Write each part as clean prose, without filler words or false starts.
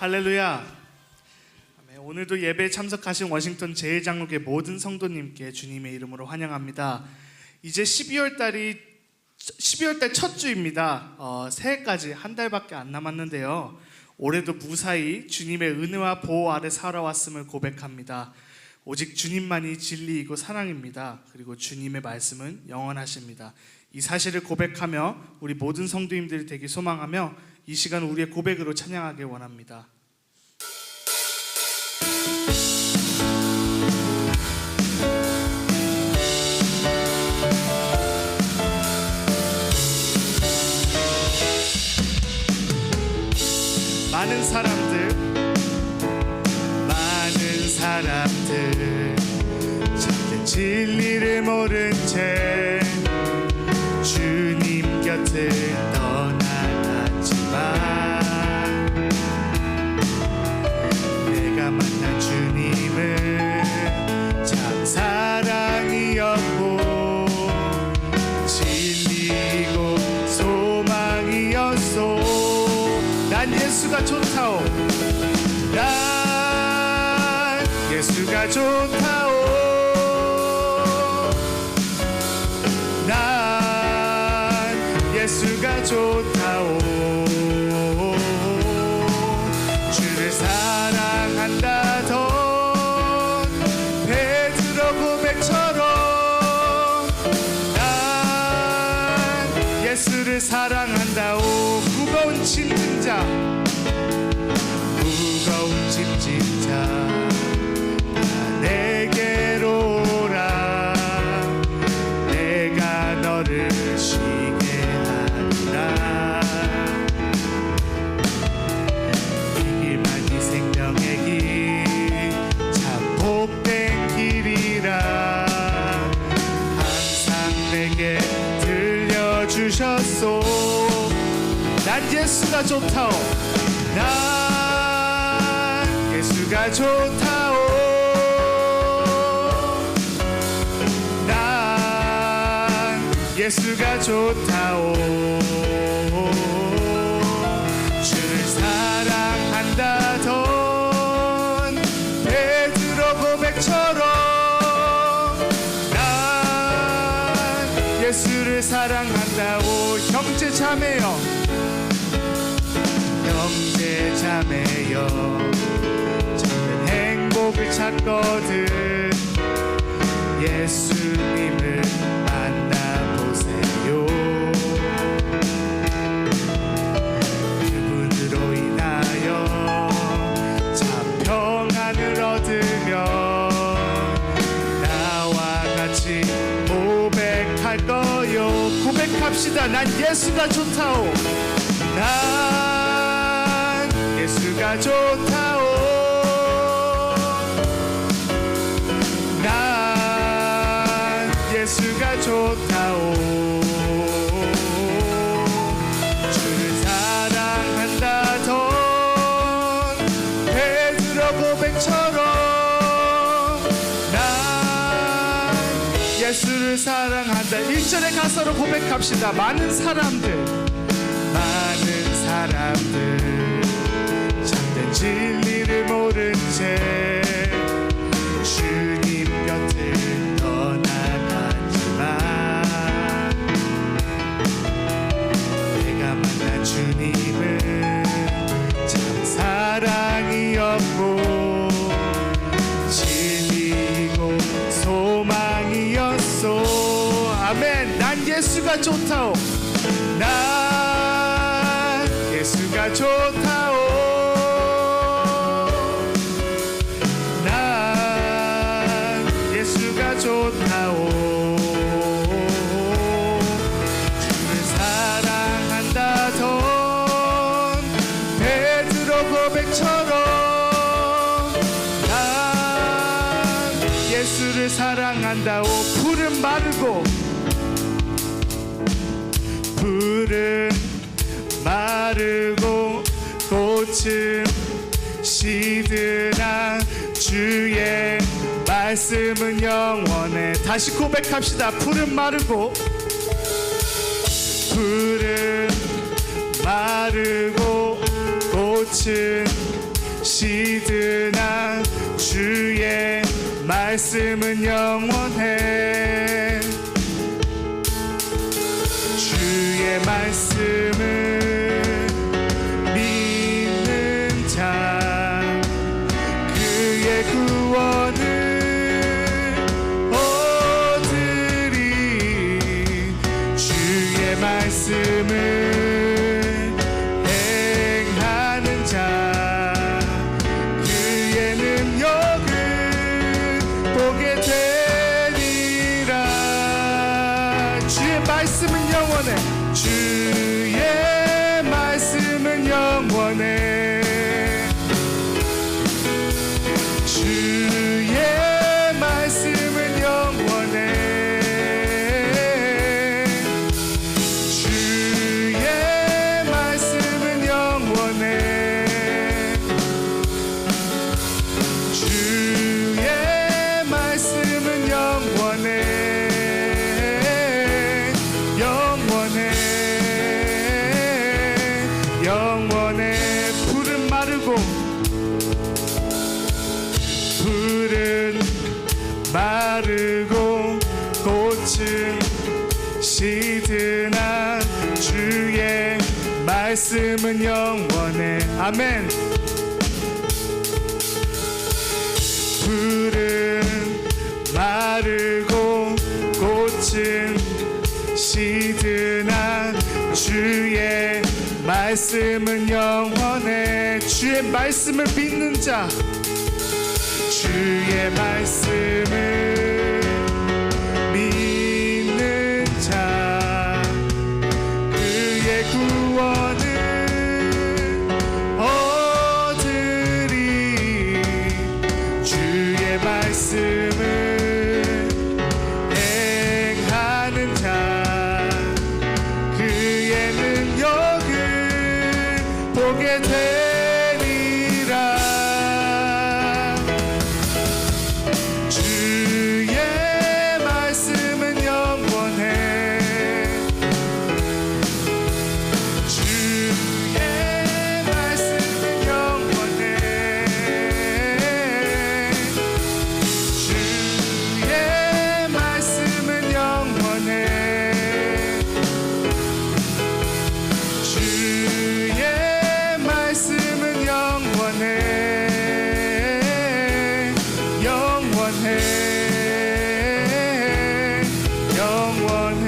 할렐루야. 오늘도 예배에 참석하신 워싱턴 제1장로교 모든 성도님께 주님의 이름으로 환영합니다. 이제 12월 달 첫 주입니다. 새해까지 한 달밖에 안 남았는데요. 올해도 무사히 주님의 은혜와 보호 아래 살아왔음을 고백합니다. 오직 주님만이 진리이고 사랑입니다. 그리고 주님의 말씀은 영원하십니다. 이 사실을 고백하며 우리 모든 성도님들이 되기 소망하며 이 시간 우리의 고백으로 찬양하길 원합니다. 많은 사람들 참된 진리를 모른 채 주님 곁을 떠나갔지만 내가 만난 주님은 참 사랑이었고 진리고 소망이었소. 난 예수가 좋다오. 난 예수가 좋다오. 난 예수가 좋다오. 주를 사랑한다던 베드로 고백처럼 난 예수를 사랑한다오. 무거운 짐진 자 내게로 오라. 내가 너를 쉬게 하리라. 이 길만이 생명의 길 참 복된 길이라 항상 내게 들려주셨소. 난 예수가 좋다오. 난 예수가 좋다오. 예수가 좋다오. 주를 사랑한다던 베드로 고백처럼 난 예수를 사랑한다오. 형제 자매여 참된 행복을 찾거든 예수님을 만나보세요. 그분으로 인하여 참 평안을 얻으며 나와 같이 고백할 거요. 고백합시다. 난 예수가 좋다오. 난 예수가 좋다오. 예수가 좋다오. 주를 사랑한다던 베드로 고백처럼 난 예수를 사랑한다. 1절의 가사로 고백합시다. 많은 사람들 참된 진리를 모른 채 주님 곁을 주님은 참 사랑이었고 진리고 소망이었소. 아멘. 난 예수가 좋다오. 난 예수가 좋다오. 난 예수가 좋다오. 예수를 사랑한다오. 푸른 마르고 꽃은 시드나 주의 말씀은 영원해. 다시 고백합시다. 푸른 마르고 꽃은 말씀은 영원해. 주의 말씀을 믿는 자 그의 구원을 얻으리. 주의 말씀을 행하는 자 그의 능력을 보게 되리라. 주의 말씀은 영원해. 주의 말씀은 영원해. 주의 말씀은 영원해. 주의 말씀은 영원해. 주의 말씀은 영원해. 영원해. 영원해. 풀은 마르고 풀은 마르고 꽃은 시드나 주의 말씀은 영원해. 아멘. 풀은 마르고 꽃은 시드나 주의 말씀은 영원해. 주의 말씀을 믿는 자 주의 말씀을 믿는 자 그의 구원을 얻으리. 주의 말씀을 행하는 자 그의 능력을 보게 되리라. 주의 말씀은 영원해. 주의 말씀은 영원해. 주의 말씀은 영원해. 주의 말씀은 영원해. 영원해. 영원해.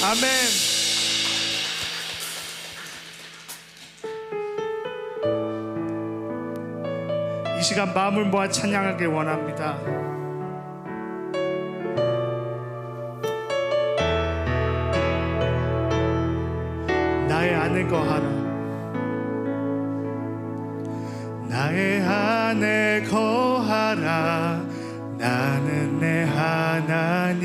아멘. 이 시간 마음을 모아 찬양하길 원합니다. 나의 안에 거하라. 나의 안에 거하라. 나는 내 하나님이니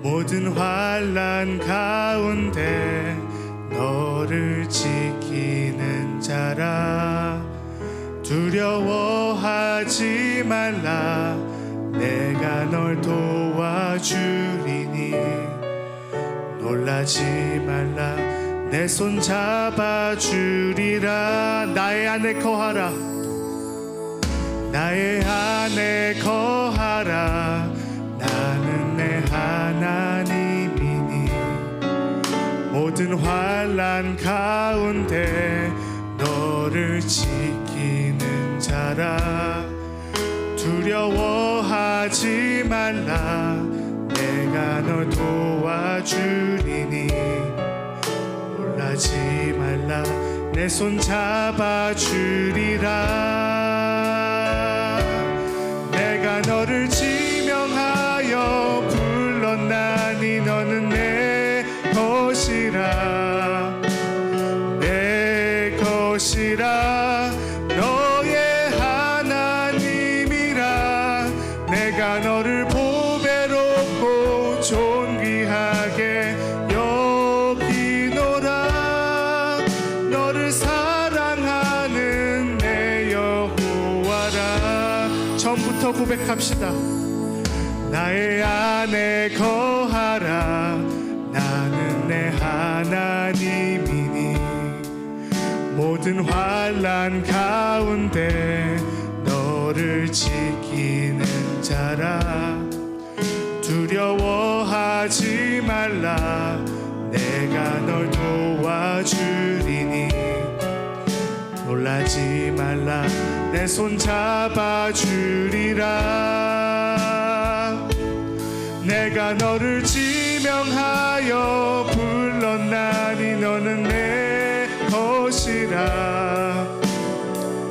모든 환난 가운데 너를 지키는 자라. 두려워하지 말라. 내가 널 도와주리니 놀라지 말라. 내 손 잡아주리라. 나의 안에 거하라. 나의 안에 거하라. 나는 내 하나님이니 모든 환난 가운데 너를 지키는 자라. 두려워하지 말라. 내가 널 도와주리니 놀라지 말라. 내 손 잡아주리라. 내가 너를 지명하여 불렀나니 너는 내 것이라. 내 것이라. 너의 하나님이라. 내가 너를 보배롭고 존귀하게 여기노라. 너를 사랑하는 내 여호와라. 처음부터 고백합시다. 나의 안에 거하라. 나는 내 하나님이니 모든 환난 가운데 너를 지키는 자라. 두려워하지 말라. 내가 널 도와주리니. 놀라지 말라. 내 손 잡아주리라. 내가 너를 지명하여 불렀나니 너는 내 것이라.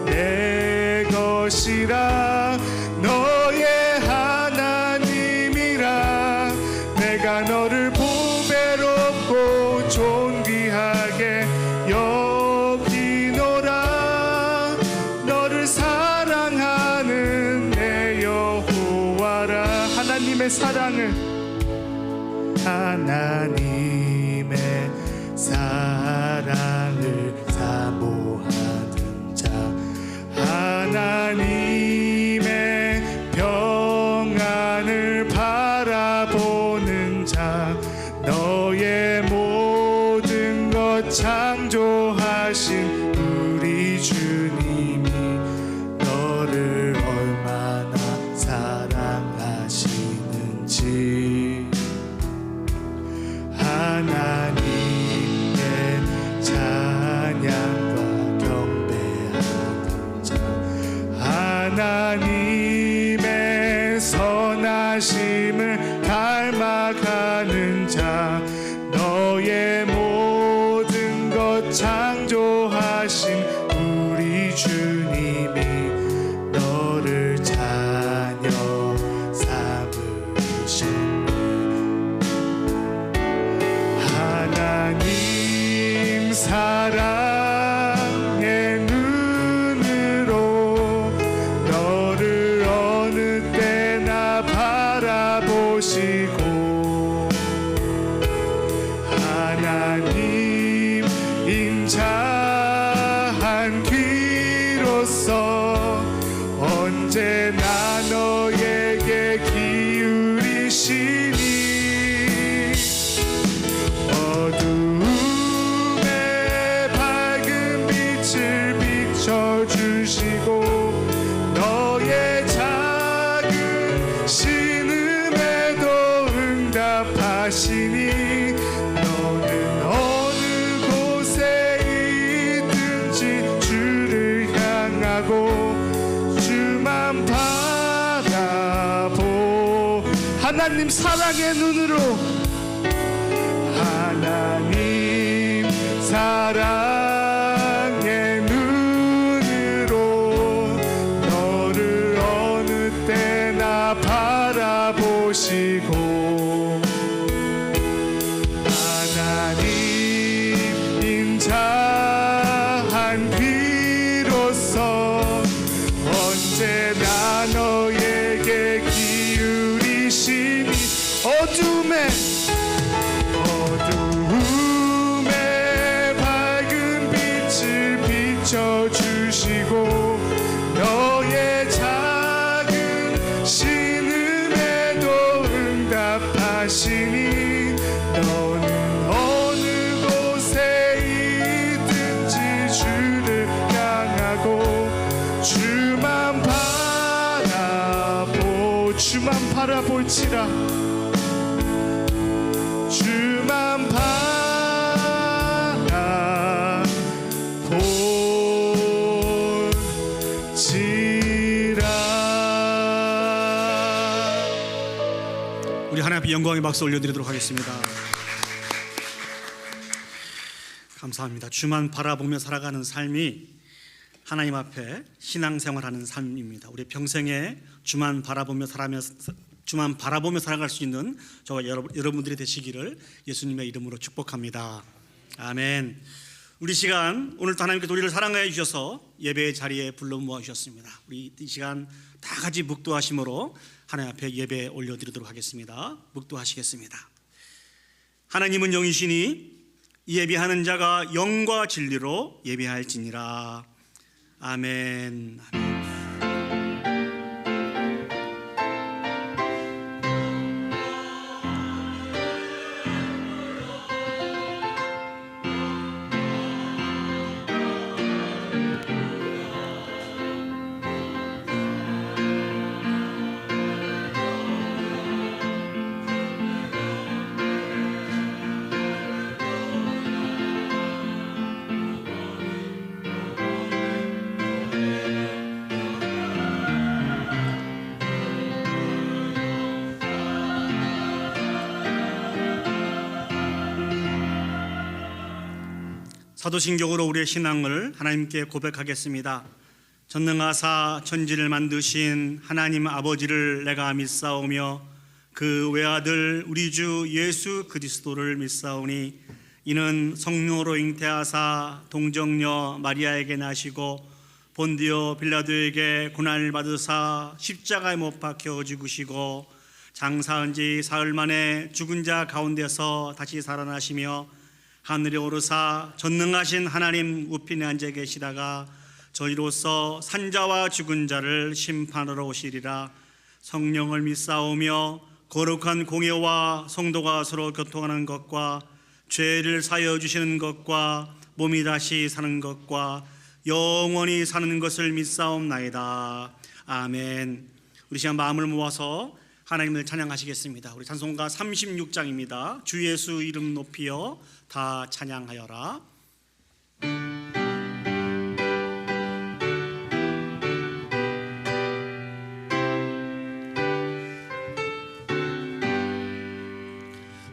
내 것이라. 너의 하나님이라. 내가 너를 보배롭고 존귀하게 여기노라. 너를 사랑하는 내 여호와라. 하나님의 사랑을, 하나님의 사랑을 사모하는 자, 하나님의 평안을 바라보는 자, 너의 모든 것 창조하신 우리 주님이 너를 얼마나 사랑하시는지. 하나님의 찬양과 경배하는 자, 하나님의 선하심을 닮아가는 자, 너의 모든 것 창조하신 우리 주님이 너를 자녀 삼으셨네. 하나님 사랑의 눈으로 너를 어느 때나 바라보시고, 하나님 인자한 귀로서 언제나 너에게 기울이시니. 어두움에 밝은 빛을 비춰주시고, 너의 작은 신음에도 응답하시니. 너는 어느 곳에 있든지 주를 향하고 주만 바라보. 하나님 사랑의 눈으로, 하나님 사랑의 눈으로 너를 어느 때나 바라보시고, 하나님 인자한 귀로서 언제나 너에게 기울이시니. 어두움에 밝은 빛을 비춰주시고, 너의 작은 신음에도 응답하시니. 너는 어느 곳에 있든지 주를 향하고 주만 바라볼지라. 주만 바라볼지라. 우리 하나님 앞에 영광의 박수 올려드리도록 하겠습니다. 감사합니다. 주만 바라보며 살아가는 삶이 하나님 앞에 신앙생활하는 삶입니다. 우리 평생에 주만 바라보며 살아갈 수 있는 저와 여러분들이 되시기를 예수님의 이름으로 축복합니다. 아멘. 우리 시간, 오늘도 하나님께서 우리를 사랑하여 주셔서 예배의 자리에 불러 모아주셨습니다. 우리 이 시간 다 같이 묵도하심으로 하나님 앞에 예배 올려드리도록 하겠습니다. 묵도하시겠습니다. 하나님은 영이시니 예배하는 자가 영과 진리로 예배할지니라. 아멘. 사도신경으로 우리의 신앙을 하나님께 고백하겠습니다. 전능하사 천지를 만드신 하나님 아버지를 내가 믿사오며 그 외아들 우리 주 예수 그리스도를 믿사오니 이는 성령으로 잉태하사 동정녀 마리아에게 나시고 본디오 빌라도에게 고난을 받으사 십자가에 못 박혀 죽으시고 장사한 지 사흘 만에 죽은 자 가운데서 다시 살아나시며 하늘에 오르사 전능하신 하나님 우편에 앉아 계시다가 저희로서 산자와 죽은 자를 심판하러 오시리라. 성령을 믿사오며 거룩한 공예와 성도가 서로 교통하는 것과 죄를 사여 주시는 것과 몸이 다시 사는 것과 영원히 사는 것을 믿사옵나이다. 아멘. 우리 시간 마음을 모아서 하나님을 찬양하시겠습니다. 우리 찬송가 36장입니다. 주 예수 이름 높이여 다 찬양하여라.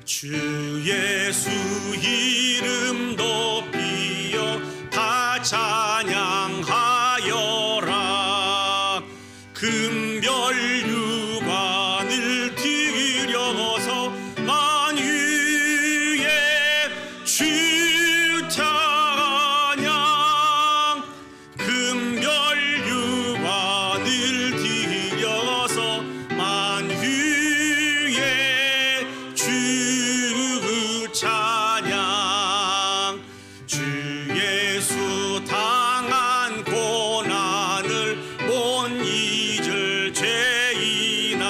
주 예수 이름 높이여 다 찬양하여라. 금별 유관을 들여서 만유의 주 찬양. 금별 유관을 들여서 만유의 주 찬양. 주 예수 당한 고난을 못 잊을 죄인아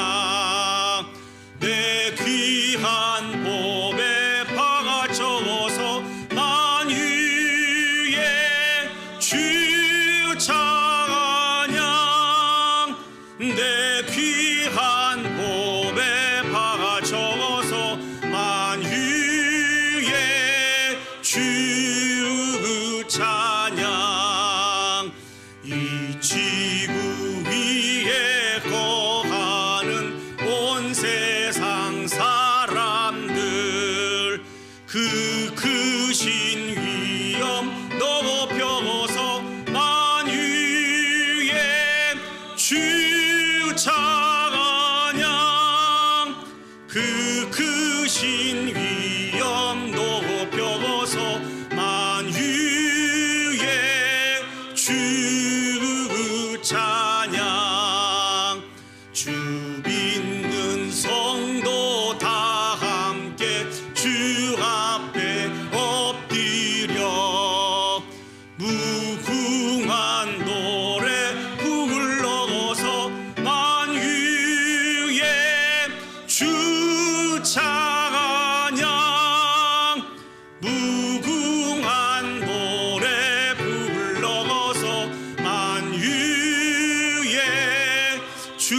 내 귀한 보배 파가쳐서 만유의 주 찬양. 내 귀한 보배 파가쳐서 만유의 주 찬양. 이 지구 위에 거하는 온 세상 사람들 그 크신 위엄 높여서 만유의 주 찬양. 그 크신 위엄 높여서 만유의 주 찬양. 주 믿는 성도 다 함께 주 앞에 엎드려 무궁한 노래 불러서 만유의 주 찬양. 무궁한 노래 불러서 만유의 주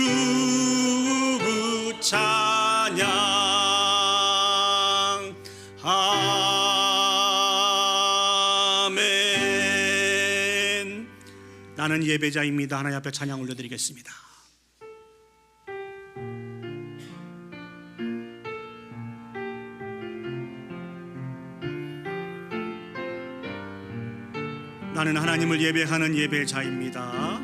찬양. 아멘. 나는 예배자입니다. 하나님 앞에 찬양 올려드리겠습니다. 나는 하나님을 예배하는 예배자입니다.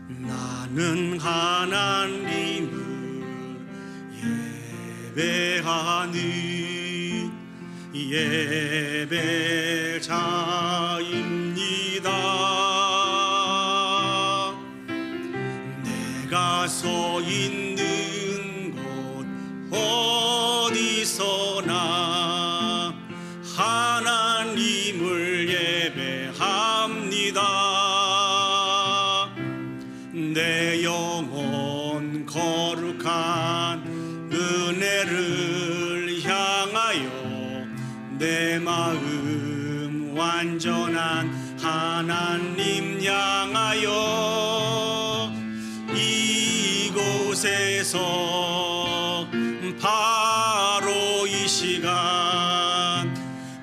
나는 하나님을 예배하는 예배자입니다. 내가 서 있는 곳 어디서나 하나님을 예배합니다. 내 영혼 거룩한 은혜를 향하여 내 마음 완전한 하나님 향하여 이곳에서 바로 이 시간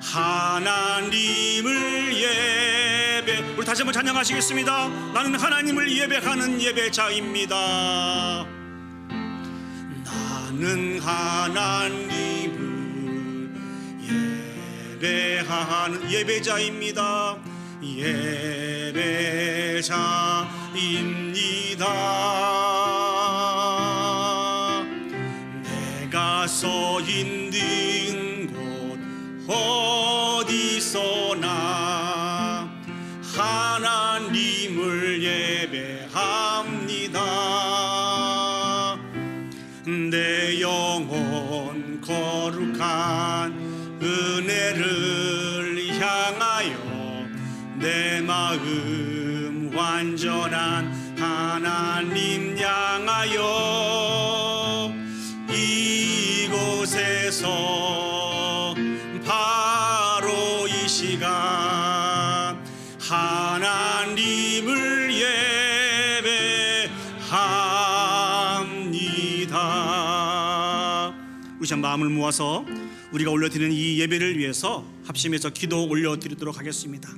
하나님을 예배. 우리 다시 한번 찬양하시겠습니다. 나는 하나님을 예배하는 예배자입니다. 나는 하나님을 예배하는 예배자입니다. 예배자입니다. 내가 서 있는 곳 어디서나 하나님을 예배합니다. 내 영혼 거룩한 은혜를 향하여 내 마음 완전한 하나님 향하여 이곳에서 바로 이 시간 하나님을 예배합니다. 우리 참 마음을 모아서 우리가 올려드리는 이 예배를 위해서 합심해서 기도 올려드리도록 하겠습니다.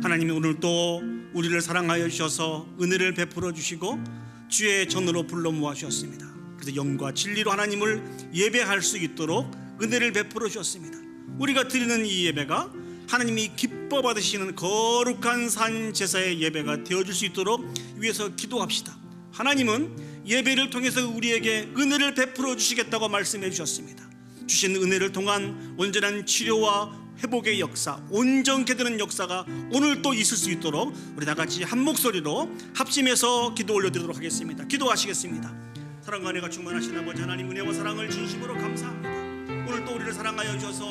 하나님이 오늘 또 우리를 사랑하여 주셔서 은혜를 베풀어 주시고 주의 전으로 불러 모아 주셨습니다. 그래서 영과 진리로 하나님을 예배할 수 있도록 은혜를 베풀어 주셨습니다. 우리가 드리는 이 예배가 하나님이 기뻐 받으시는 거룩한 산 제사의 예배가 되어줄 수 있도록 위해서 기도합시다. 하나님은 예배를 통해서 우리에게 은혜를 베풀어 주시겠다고 말씀해 주셨습니다. 주신 은혜를 통한 온전한 치료와 회복의 역사, 온전케 되는 역사가 오늘 또 있을 수 있도록 우리 다 같이 한 목소리로 합심해서 기도 올려드리도록 하겠습니다. 기도하시겠습니다. 사랑과 은혜가 충만하신 아버지 하나님, 은혜와 사랑을 진심으로 감사합니다. 오늘 또 우리를 사랑하여 주셔서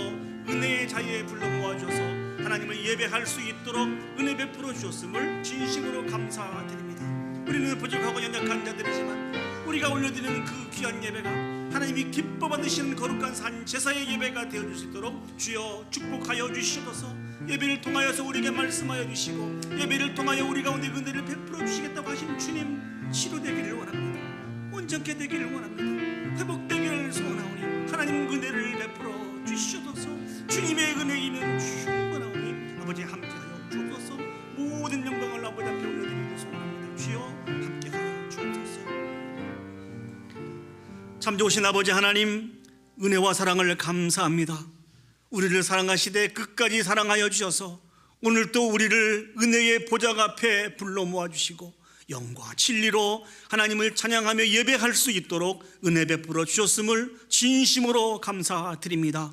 은혜의 자유에 불러 모아주셔서 하나님을 예배할 수 있도록 은혜 베풀어 주셨음을 진심으로 감사드립니다. 우리는 부족하고 연약한 자들이지만 우리가 올려드리는 그 귀한 예배가 하나님이 기뻐 받으시는 거룩한 산 제사의 예배가 되어줄 수 있도록 주여 축복하여 주시옵소서. 예배를 통하여서 우리에게 말씀하여 주시고 예배를 통하여 우리 가운데 은혜를 베풀어 주시겠다고 하신 주님 치료되기를 원합니다. 온전케 되기를 원합니다. 회복되기를 소원하오니 하나님 은혜를 베풀어 주시옵소서. 주님의 은혜이면 충분하오니 아버지 함께하여 주옵소서. 모든 영광을 아버지 앞에 올려드리기를 소원합니다. 주여 함께하여 주옵소서. 참 좋으신 아버지 하나님, 은혜와 사랑을 감사합니다. 우리를 사랑하시되 끝까지 사랑하여 주셔서 오늘 또 우리를 은혜의 보좌 앞에 불러 모아주시고 영과 진리로 하나님을 찬양하며 예배할 수 있도록 은혜 베풀어 주셨음을 진심으로 감사드립니다.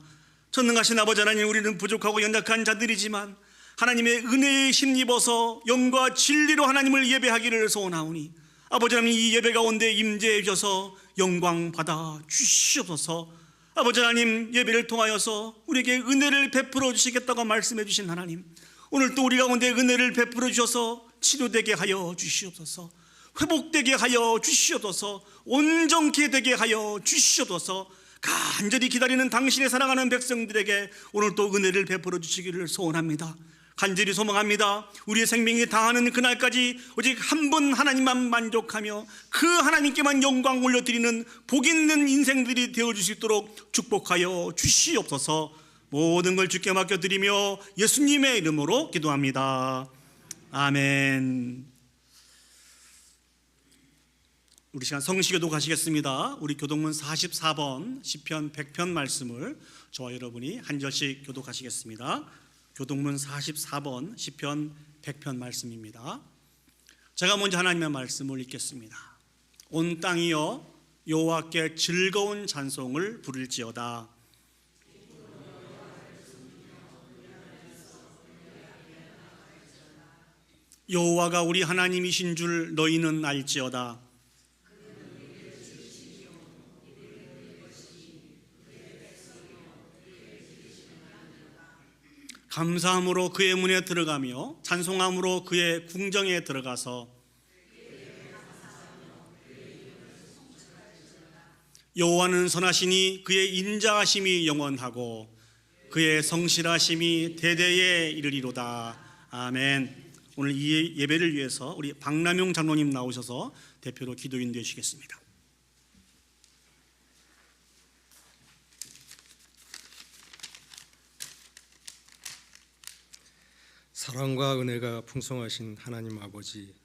전능하신 아버지 하나님, 우리는 부족하고 연약한 자들이지만 하나님의 은혜에 힘입어서 영과 진리로 하나님을 예배하기를 소원하오니 아버지 하나님, 이 예배 가운데 임재해 주셔서 영광 받아 주시옵소서. 아버지 하나님, 예배를 통하여서 우리에게 은혜를 베풀어 주시겠다고 말씀해 주신 하나님, 오늘 또 우리 가운데 은혜를 베풀어 주셔서 치료되게 하여 주시옵소서. 회복되게 하여 주시옵소서. 온전케 되게 하여 주시옵소서. 간절히 기다리는 당신의 사랑하는 백성들에게 오늘 또 은혜를 베풀어 주시기를 소원합니다. 간절히 소망합니다. 우리의 생명이 다하는 그날까지 오직 한 분 하나님만 만족하며 그 하나님께만 영광 올려드리는 복 있는 인생들이 되어줄 수 있도록 축복하여 주시옵소서. 모든 걸 주께 맡겨드리며 예수님의 이름으로 기도합니다. 아멘. 우리 시간 성시교도 가시겠습니다. 우리 교동문 44번 시편 100편 말씀을 저와 여러분이 한 절씩 교독하시겠습니다. 교동문 44번 시편 100편 말씀입니다. 제가 먼저 하나님의 말씀을 읽겠습니다. 온 땅이여 여호와께 즐거운 찬송을 부를지어다. 여호와가 우리 하나님이신 줄 너희는 알지어다. 감사함으로 그의 문에 들어가며 찬송함으로 그의 궁정에 들어가서 여호와는 선하시니 그의 인자하심이 영원하고 그의 성실하심이 대대에 이르리로다. 아멘. 오늘 이 예배를 위해서 우리 박남용 장로님 나오셔서 대표로 기도 인도해 주시겠습니다. 사랑과 은혜가 풍성하신 하나님 아버지,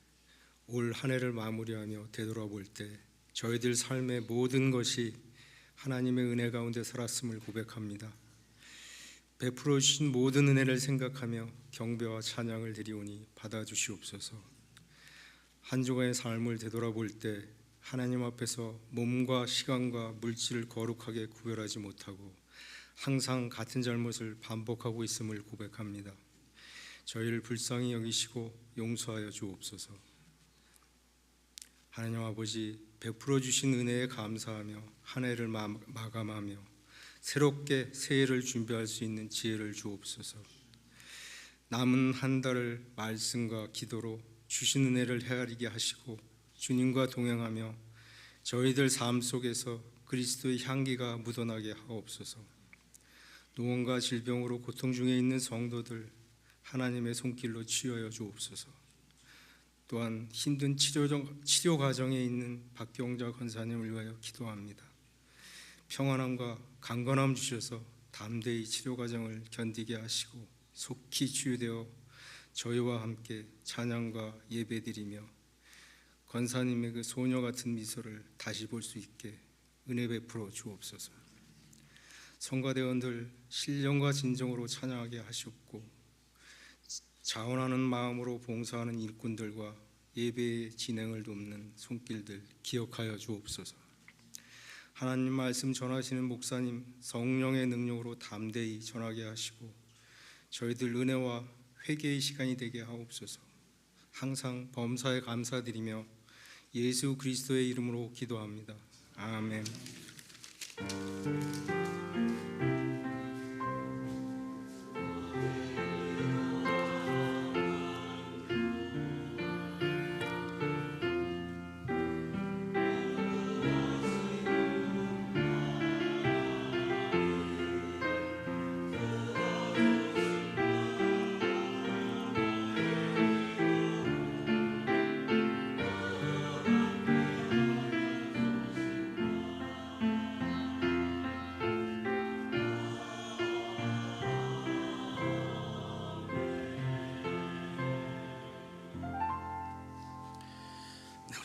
올 한 해를 마무리하며 되돌아볼 때 저희들 삶의 모든 것이 하나님의 은혜 가운데 살았음을 고백합니다. 베풀어 주신 모든 은혜를 생각하며 경배와 찬양을 드리오니 받아주시옵소서. 한 주간의 삶을 되돌아볼 때 하나님 앞에서 몸과 시간과 물질을 거룩하게 구별하지 못하고 항상 같은 잘못을 반복하고 있음을 고백합니다. 저희를 불쌍히 여기시고 용서하여 주옵소서. 하나님 아버지, 베풀어 주신 은혜에 감사하며 한 해를 마감하며 새롭게 새해를 준비할 수 있는 지혜를 주옵소서. 남은 한 달을 말씀과 기도로 주신 은혜를 헤아리게 하시고 주님과 동행하며 저희들 삶 속에서 그리스도의 향기가 묻어나게 하옵소서. 노원과 질병으로 고통 중에 있는 성도들 하나님의 손길로 치유하여 주옵소서. 또한 힘든 치료 과정에 있는 박경자 권사님을 위하여 기도합니다. 평안함과 강건함 주셔서 담대히 치료 과정을 견디게 하시고 속히 치유되어 저희와 함께 찬양과 예배드리며 권사님의 그 소녀 같은 미소를 다시 볼 수 있게 은혜 베풀어 주옵소서. 성가대원들 신령과 진정으로 찬양하게 하시옵고 자원하는 마음으로 봉사하는 일꾼들과 예배의 진행을 돕는 손길들 기억하여 주옵소서. 하나님 말씀 전하시는 목사님 성령의 능력으로 담대히 전하게 하시고 저희들 은혜와 회개의 시간이 되게 하옵소서. 항상 범사에 감사드리며 예수 그리스도의 이름으로 기도합니다. 아멘.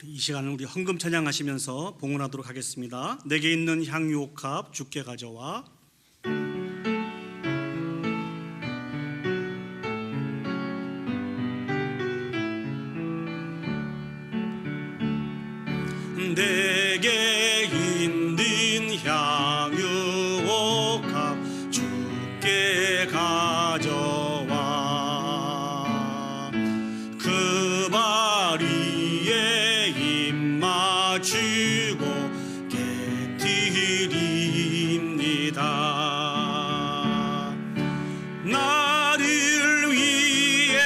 이 시간은 우리 헌금 찬양하시면서 봉헌하도록 하겠습니다. 내게 있는 향유 옥합 주께 가져와. 내게 있는 향유 옥합 주께 가져와. 그 바리에 입 맞추고 깨뜨립니다. 나를 위해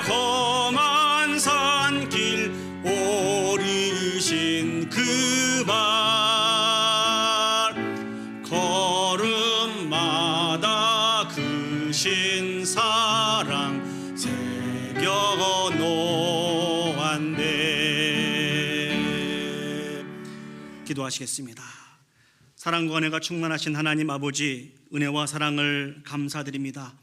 험한 산길 오르신 그 발, 걸음마다 크신 사랑 새겨 놓았네. 기도하시겠습니다. 사랑과 은혜가 충만하신 하나님 아버지, 은혜와 사랑을 감사드립니다.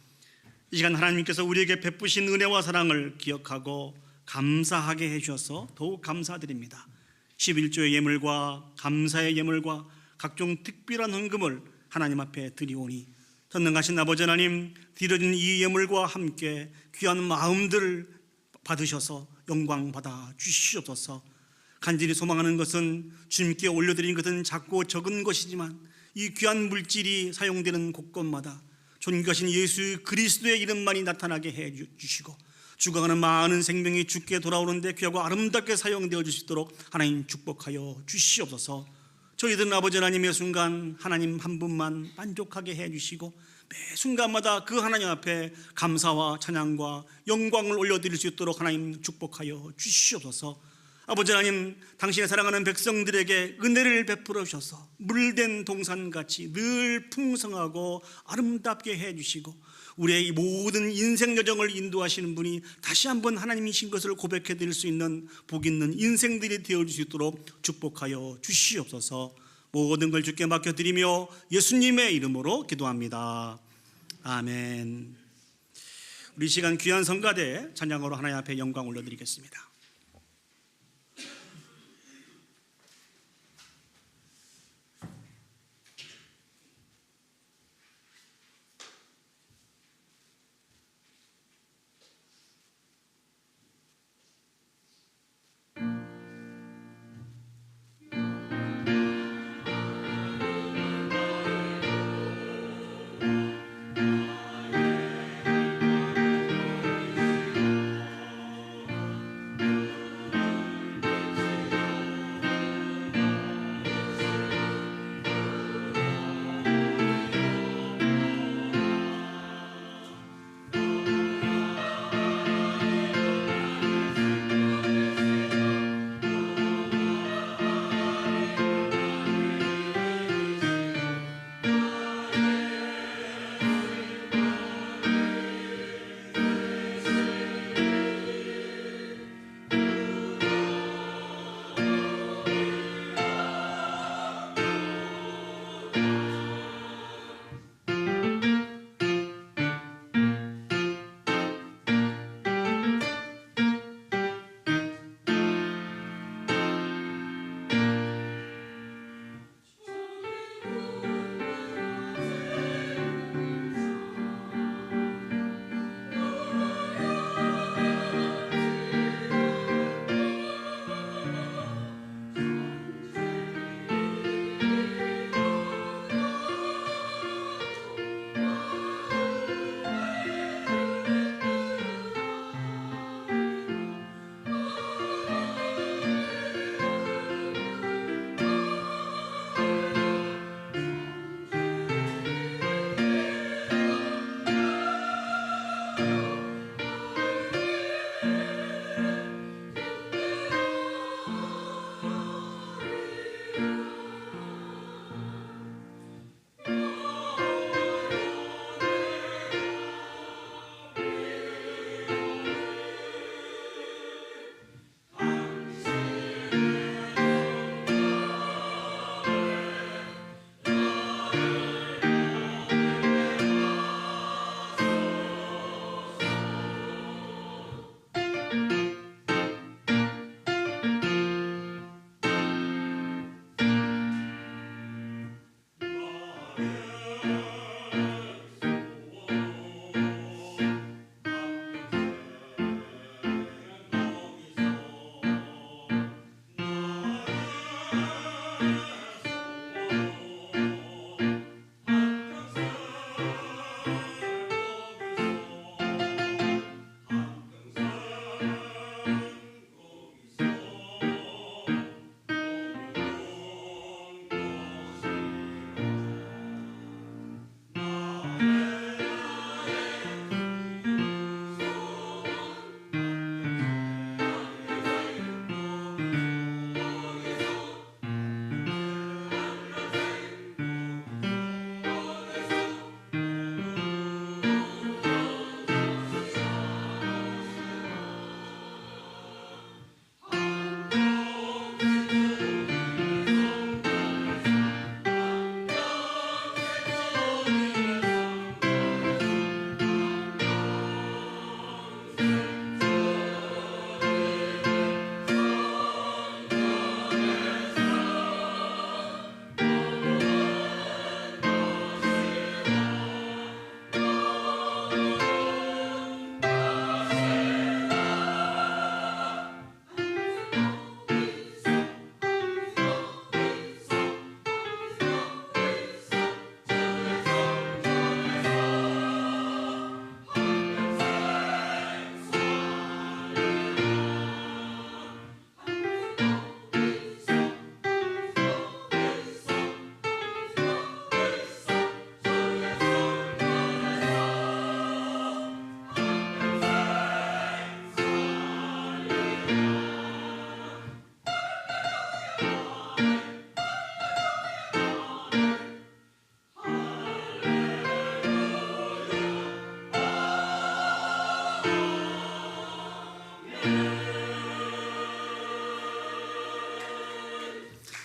이 시간 하나님께서 우리에게 베푸신 은혜와 사랑을 기억하고 감사하게 해주셔서 더욱 감사드립니다. 11조의 예물과 감사의 예물과 각종 특별한 헌금을 하나님 앞에 드리오니 전능하신 아버지 하나님, 드려진 이 예물과 함께 귀한 마음들을 받으셔서 영광 받아 주시옵소서. 간절히 소망하는 것은 주님께 올려드린 것은 작고 적은 것이지만 이 귀한 물질이 사용되는 곳곳마다 존귀하신 예수 그리스도의 이름만이 나타나게 해 주시고 죽어가는 많은 생명이 주께 돌아오는데 귀하고 아름답게 사용되어 줄 수 있도록 하나님 축복하여 주시옵소서. 저희들은 아버지 하나님의 순간 하나님 한 분만 만족하게 해 주시고 매 순간마다 그 하나님 앞에 감사와 찬양과 영광을 올려드릴 수 있도록 하나님 축복하여 주시옵소서. 아버지 하나님, 당신의 사랑하는 백성들에게 은혜를 베풀어 주셔서 물된 동산같이 늘 풍성하고 아름답게 해주시고 우리의 이 모든 인생 여정을 인도하시는 분이 다시 한번 하나님이신 것을 고백해 드릴 수 있는 복 있는 인생들이 되어줄 수 있도록 축복하여 주시옵소서. 모든 걸 주께 맡겨드리며 예수님의 이름으로 기도합니다. 아멘. 우리 시간 귀한 성가대 찬양으로 하나님 앞에 영광 올려드리겠습니다.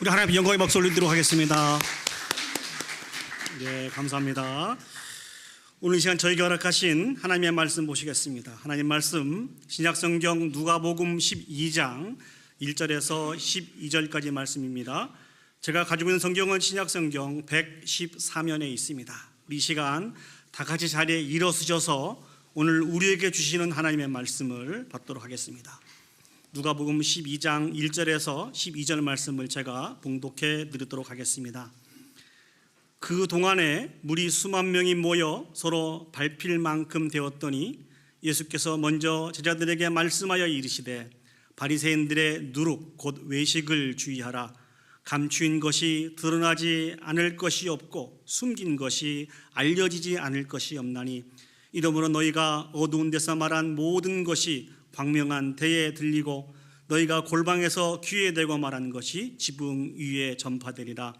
우리 하나님 영광의 박수 올리도록 하겠습니다. 네, 감사합니다. 오늘 이 시간 저에게 허락하신 하나님의 말씀 보시겠습니다. 하나님 말씀 신약성경 누가복음 12장 1절에서 12절까지 말씀입니다. 제가 가지고 있는 성경은 신약성경 114면에 있습니다. 우리 이 시간 다 같이 자리에 일어서셔서 오늘 우리에게 주시는 하나님의 말씀을 받도록 하겠습니다. 누가복음 12장 1절에서 12절 말씀을 제가 봉독해 드리도록 하겠습니다. 그 동안에 물이 수만 명이 모여 서로 밟힐 만큼 되었더니 예수께서 먼저 제자들에게 말씀하여 이르시되 바리새인들의 누룩 곧 외식을 주의하라. 감추인 것이 드러나지 않을 것이 없고 숨긴 것이 알려지지 않을 것이 없나니 이러므로 너희가 어두운 데서 말한 모든 것이 광명한 데에 들리고 너희가 골방에서 귀에 대고 말한 것이 지붕 위에 전파되리라.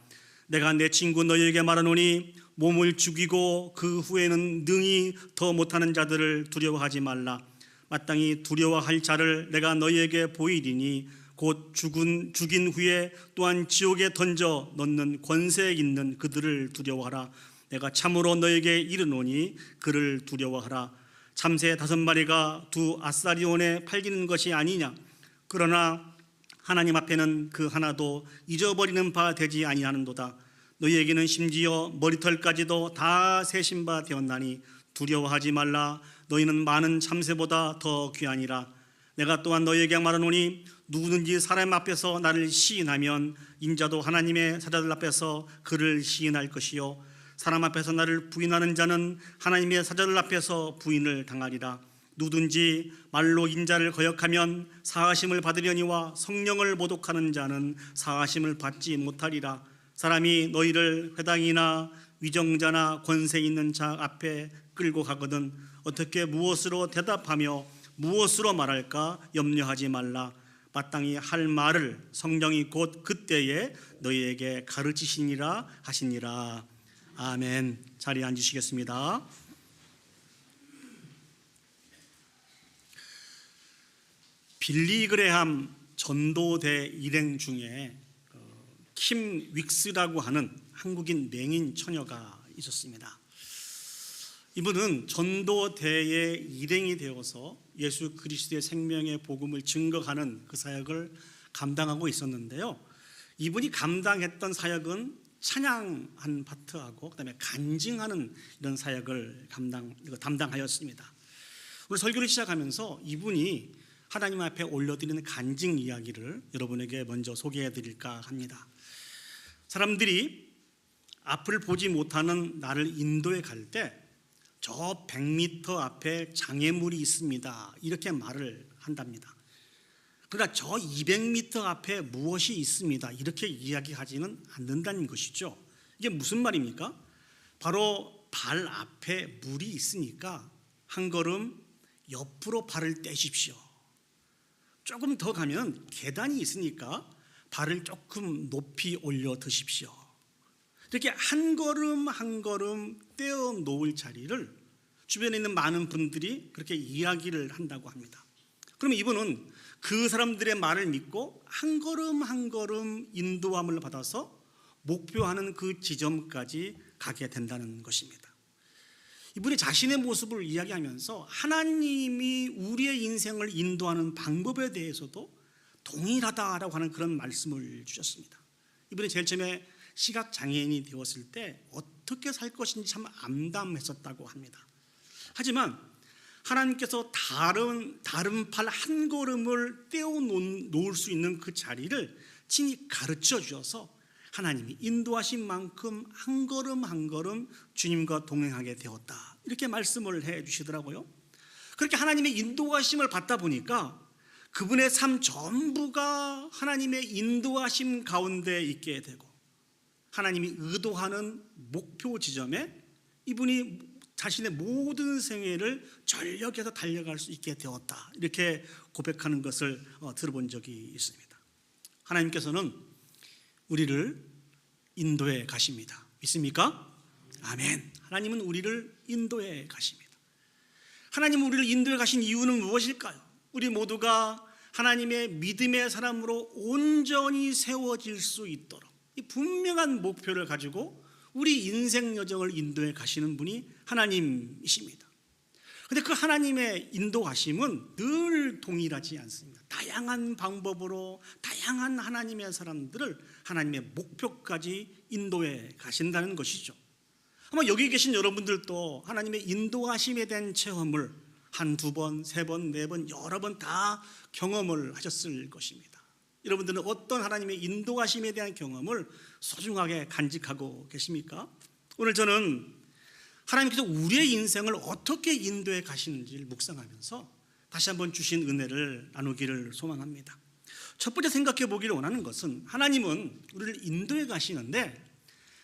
내가 내 친구 너희에게 말하노니 몸을 죽이고 그 후에는 능히 더 못하는 자들을 두려워하지 말라. 마땅히 두려워할 자를 내가 너희에게 보이리니 곧 죽인 후에 또한 지옥에 던져 넣는 권세 있는 그들을 두려워하라. 내가 참으로 너희에게 이르노니 그를 두려워하라. 참새 5마리가 두 아사리온에 팔리는 것이 아니냐. 그러나 하나님 앞에는 그 하나도 잊어버리는 바 되지 아니하는도다. 너희에게는 심지어 머리털까지도 다 세신 바 되었나니 두려워하지 말라. 너희는 많은 참새보다 더 귀하니라. 내가 또한 너희에게 말하노니 누구든지 사람 앞에서 나를 시인하면 인자도 하나님의 사자들 앞에서 그를 시인할 것이요 사람 앞에서 나를 부인하는 자는 하나님의 사자들 앞에서 부인을 당하리라. 누구든지 말로 인자를 거역하면 사하심을 받으려니와 성령을 모독하는 자는 사하심을 받지 못하리라. 사람이 너희를 회당이나 위정자나 권세 있는 자 앞에 끌고 가거든 어떻게 무엇으로 대답하며 무엇으로 말할까 염려하지 말라. 마땅히 할 말을 성령이 곧 그때에 너희에게 가르치시니라 하시니라. 아멘. 자리에 앉으시겠습니다. 빌리 그레함 전도대 일행 중에 킴 윅스라고 하는 한국인 맹인 처녀가 있었습니다. 이분은 전도대에 일행이 되어서 예수 그리스도의 생명의 복음을 증거하는 그 사역을 감당하고 있었는데요. 이분이 감당했던 사역은 찬양한 파트하고 그다음에 간증하는 이런 사역을 담당하였습니다. 오늘 설교를 시작하면서 이분이 하나님 앞에 올려드리는 간증 이야기를 여러분에게 먼저 소개해 드릴까 합니다. 사람들이 앞을 보지 못하는 나를 인도에 갈 때 저 100m 앞에 장애물이 있습니다, 이렇게 말을 한답니다. 그러나 저 200m 앞에 무엇이 있습니다, 이렇게 이야기하지는 않는다는 것이죠. 이게 무슨 말입니까? 바로 발 앞에 물이 있으니까 한 걸음 옆으로 발을 떼십시오. 조금 더 가면 계단이 있으니까 발을 조금 높이 올려 드십시오. 이렇게 한 걸음 한 걸음 떼어 놓을 자리를 주변에 있는 많은 분들이 그렇게 이야기를 한다고 합니다. 그러면 이분은 그 사람들의 말을 믿고 한 걸음 한 걸음 인도함을 받아서 목표하는 그 지점까지 가게 된다는 것입니다. 이분이 자신의 모습을 이야기하면서 하나님이 우리의 인생을 인도하는 방법에 대해서도 동일하다라고 하는 그런 말씀을 주셨습니다. 이분이 제일 처음에 시각장애인이 되었을 때 어떻게 살 것인지 참 암담했었다고 합니다. 하지만 하나님께서 다른 팔 한 걸음을 떼어 놓을 수 있는 그 자리를 친히 가르쳐 주셔서 하나님이 인도하신 만큼 한 걸음 한 걸음 주님과 동행하게 되었다, 이렇게 말씀을 해 주시더라고요. 그렇게 하나님의 인도하심을 받다 보니까 그분의 삶 전부가 하나님의 인도하심 가운데 있게 되고 하나님이 의도하는 목표 지점에 이분이 자신의 모든 생애를 전력해서 달려갈 수 있게 되었다, 이렇게 고백하는 것을 들어본 적이 있습니다. 하나님께서는 우리를 인도해 가십니다. 믿습니까? 아멘. 하나님은 우리를 인도해 가십니다. 하나님은 우리를 인도해 가신 이유는 무엇일까요? 우리 모두가 하나님의 믿음의 사람으로 온전히 세워질 수 있도록 이 분명한 목표를 가지고 우리 인생 여정을 인도해 가시는 분이 하나님이십니다. 그런데 그 하나님의 인도하심은 늘 동일하지 않습니다. 다양한 방법으로 다양한 하나님의 사람들을 하나님의 목표까지 인도해 가신다는 것이죠. 아마 여기 계신 여러분들도 하나님의 인도하심에 대한 체험을 한두 번, 세 번, 네 번, 여러 번 다 경험을 하셨을 것입니다. 여러분들은 어떤 하나님의 인도하심에 대한 경험을 소중하게 간직하고 계십니까? 오늘 저는 하나님께서 우리의 인생을 어떻게 인도해 가시는지를 묵상하면서 다시 한번 주신 은혜를 나누기를 소망합니다. 첫 번째 생각해 보기를 원하는 것은 하나님은 우리를 인도해 가시는데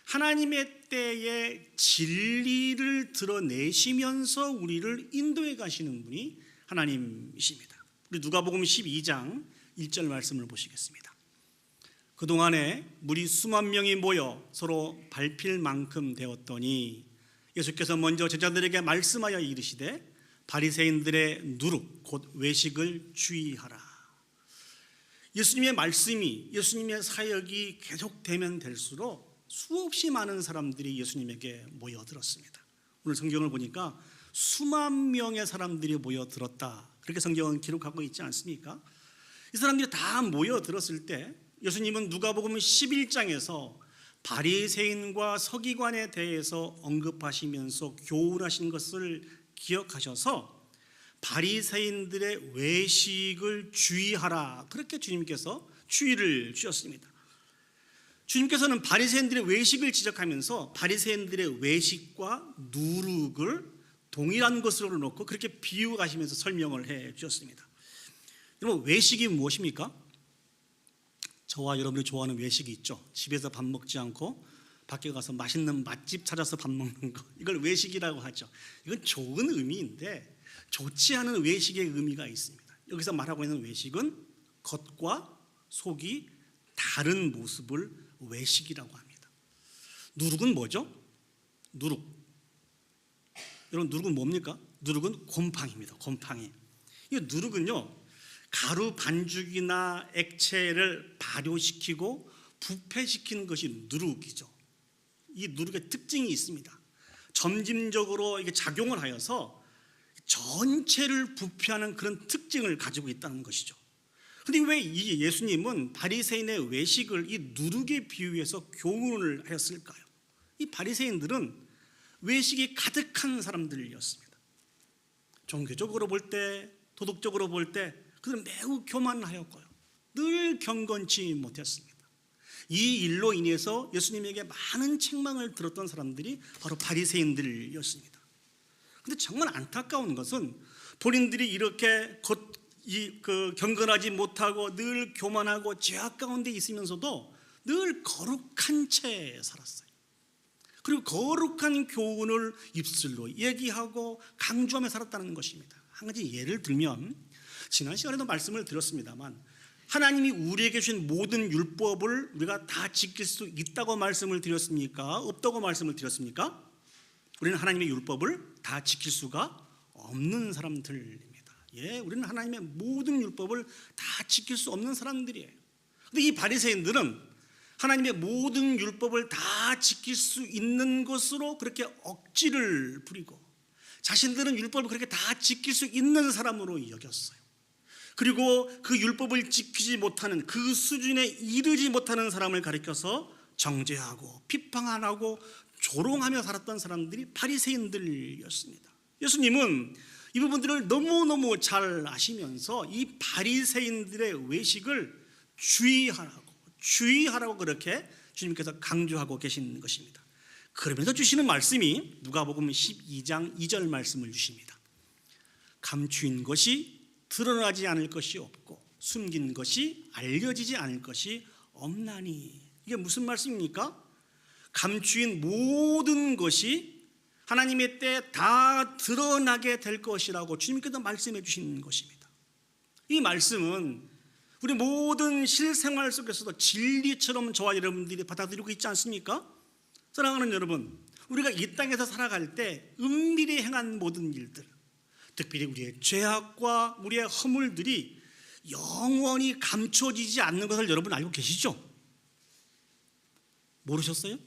하나님의 때에 진리를 드러내시면서 우리를 인도해 가시는 분이 하나님이십니다. 우리 누가복음 12장 1절 말씀을 보시겠습니다. 그동안에 무리 수만 명이 모여 서로 밟힐 만큼 되었더니 예수께서 먼저 제자들에게 말씀하여 이르시되 바리새인들의 누룩 곧 외식을 주의하라. 예수님의 말씀이, 예수님의 사역이 계속되면 될수록 수없이 많은 사람들이 예수님에게 모여들었습니다. 오늘 성경을 보니까 수만 명의 사람들이 모여들었다, 그렇게 성경은 기록하고 있지 않습니까? 이 사람들이 다 모여들었을 때 예수님은 누가복음 11장에서 바리새인과 서기관에 대해서 언급하시면서 교훈하신 것을 기억하셔서 바리새인들의 외식을 주의하라, 그렇게 주님께서 주의를 주셨습니다. 주님께서는 바리새인들의 외식을 지적하면서 바리새인들의 외식과 누룩을 동일한 것으로 놓고 그렇게 비유하시면서 설명을 해 주셨습니다. 여러분, 외식이 무엇입니까? 저와 여러분이 좋아하는 외식이 있죠. 집에서 밥 먹지 않고 밖에 가서 맛있는 맛집 찾아서 밥 먹는 거, 이걸 외식이라고 하죠. 이건 좋은 의미인데 좋지 않은 외식의 의미가 있습니다. 여기서 말하고 있는 외식은 겉과 속이 다른 모습을 외식이라고 합니다. 누룩은 뭐죠? 누룩. 여러분, 누룩은 뭡니까? 누룩은 곰팡이입니다. 곰팡이. 이 누룩은요, 가루 반죽이나 액체를 발효시키고 부패시키는 것이 누룩이죠. 이 누룩의 특징이 있습니다. 점진적으로 이게 작용을 하여서 전체를 부패하는 그런 특징을 가지고 있다는 것이죠. 그런데 왜 이 예수님은 바리새인의 외식을 이 누룩에 비유해서 교훈을 하였을까요? 이 바리새인들은 외식이 가득한 사람들이었습니다. 종교적으로 볼 때, 도덕적으로 볼 때 그들은 매우 교만하였고요, 늘 경건치 못했습니다. 이 일로 인해서 예수님에게 많은 책망을 들었던 사람들이 바로 바리새인들이었습니다. 그런데 정말 안타까운 것은 본인들이 이렇게 경건하지 못하고 늘 교만하고 죄악 가운데 있으면서도 늘 거룩한 채 살았어요. 그리고 거룩한 교훈을 입술로 얘기하고 강조하며 살았다는 것입니다. 한 가지 예를 들면, 지난 시간에도 말씀을 드렸습니다만, 하나님이 우리에게 주신 모든 율법을 우리가 다 지킬 수 있다고 말씀을 드렸습니까? 없다고 말씀을 드렸습니까? 우리는 하나님의 율법을 다 지킬 수가 없는 사람들입니다. 우리는 하나님의 모든 율법을 다 지킬 수 없는 사람들이에요. 그런데 이 바리새인들은 하나님의 모든 율법을 다 지킬 수 있는 것으로 그렇게 억지를 부리고, 자신들은 율법을 그렇게 다 지킬 수 있는 사람으로 여겼어요. 그리고 그 율법을 지키지 못하는, 그 수준에 이르지 못하는 사람을 가리켜서 정죄하고 비판하고 조롱하며 살았던 사람들이 바리새인들이었습니다. 예수님은 이 부분들을 너무너무 잘 아시면서 이 바리새인들의 외식을 주의하라고 그렇게 주님께서 강조하고 계신 것입니다. 그러면서 주시는 말씀이 누가복음 12장 2절 말씀을 주십니다. 감추인 것이 드러나지 않을 것이 없고 숨긴 것이 알려지지 않을 것이 없나니. 이게 무슨 말씀입니까? 감추인 모든 것이 하나님의 때에 다 드러나게 될 것이라고 주님께서 말씀해 주신 것입니다. 이 말씀은 우리 모든 실생활 속에서도 진리처럼 저와 여러분들이 받아들이고 있지 않습니까? 사랑하는 여러분, 우리가 이 땅에서 살아갈 때 은밀히 행한 모든 일들, 특별히 우리의 죄악과 우리의 허물들이 영원히 감춰지지 않는 것을 여러분 알고 계시죠? 모르셨어요?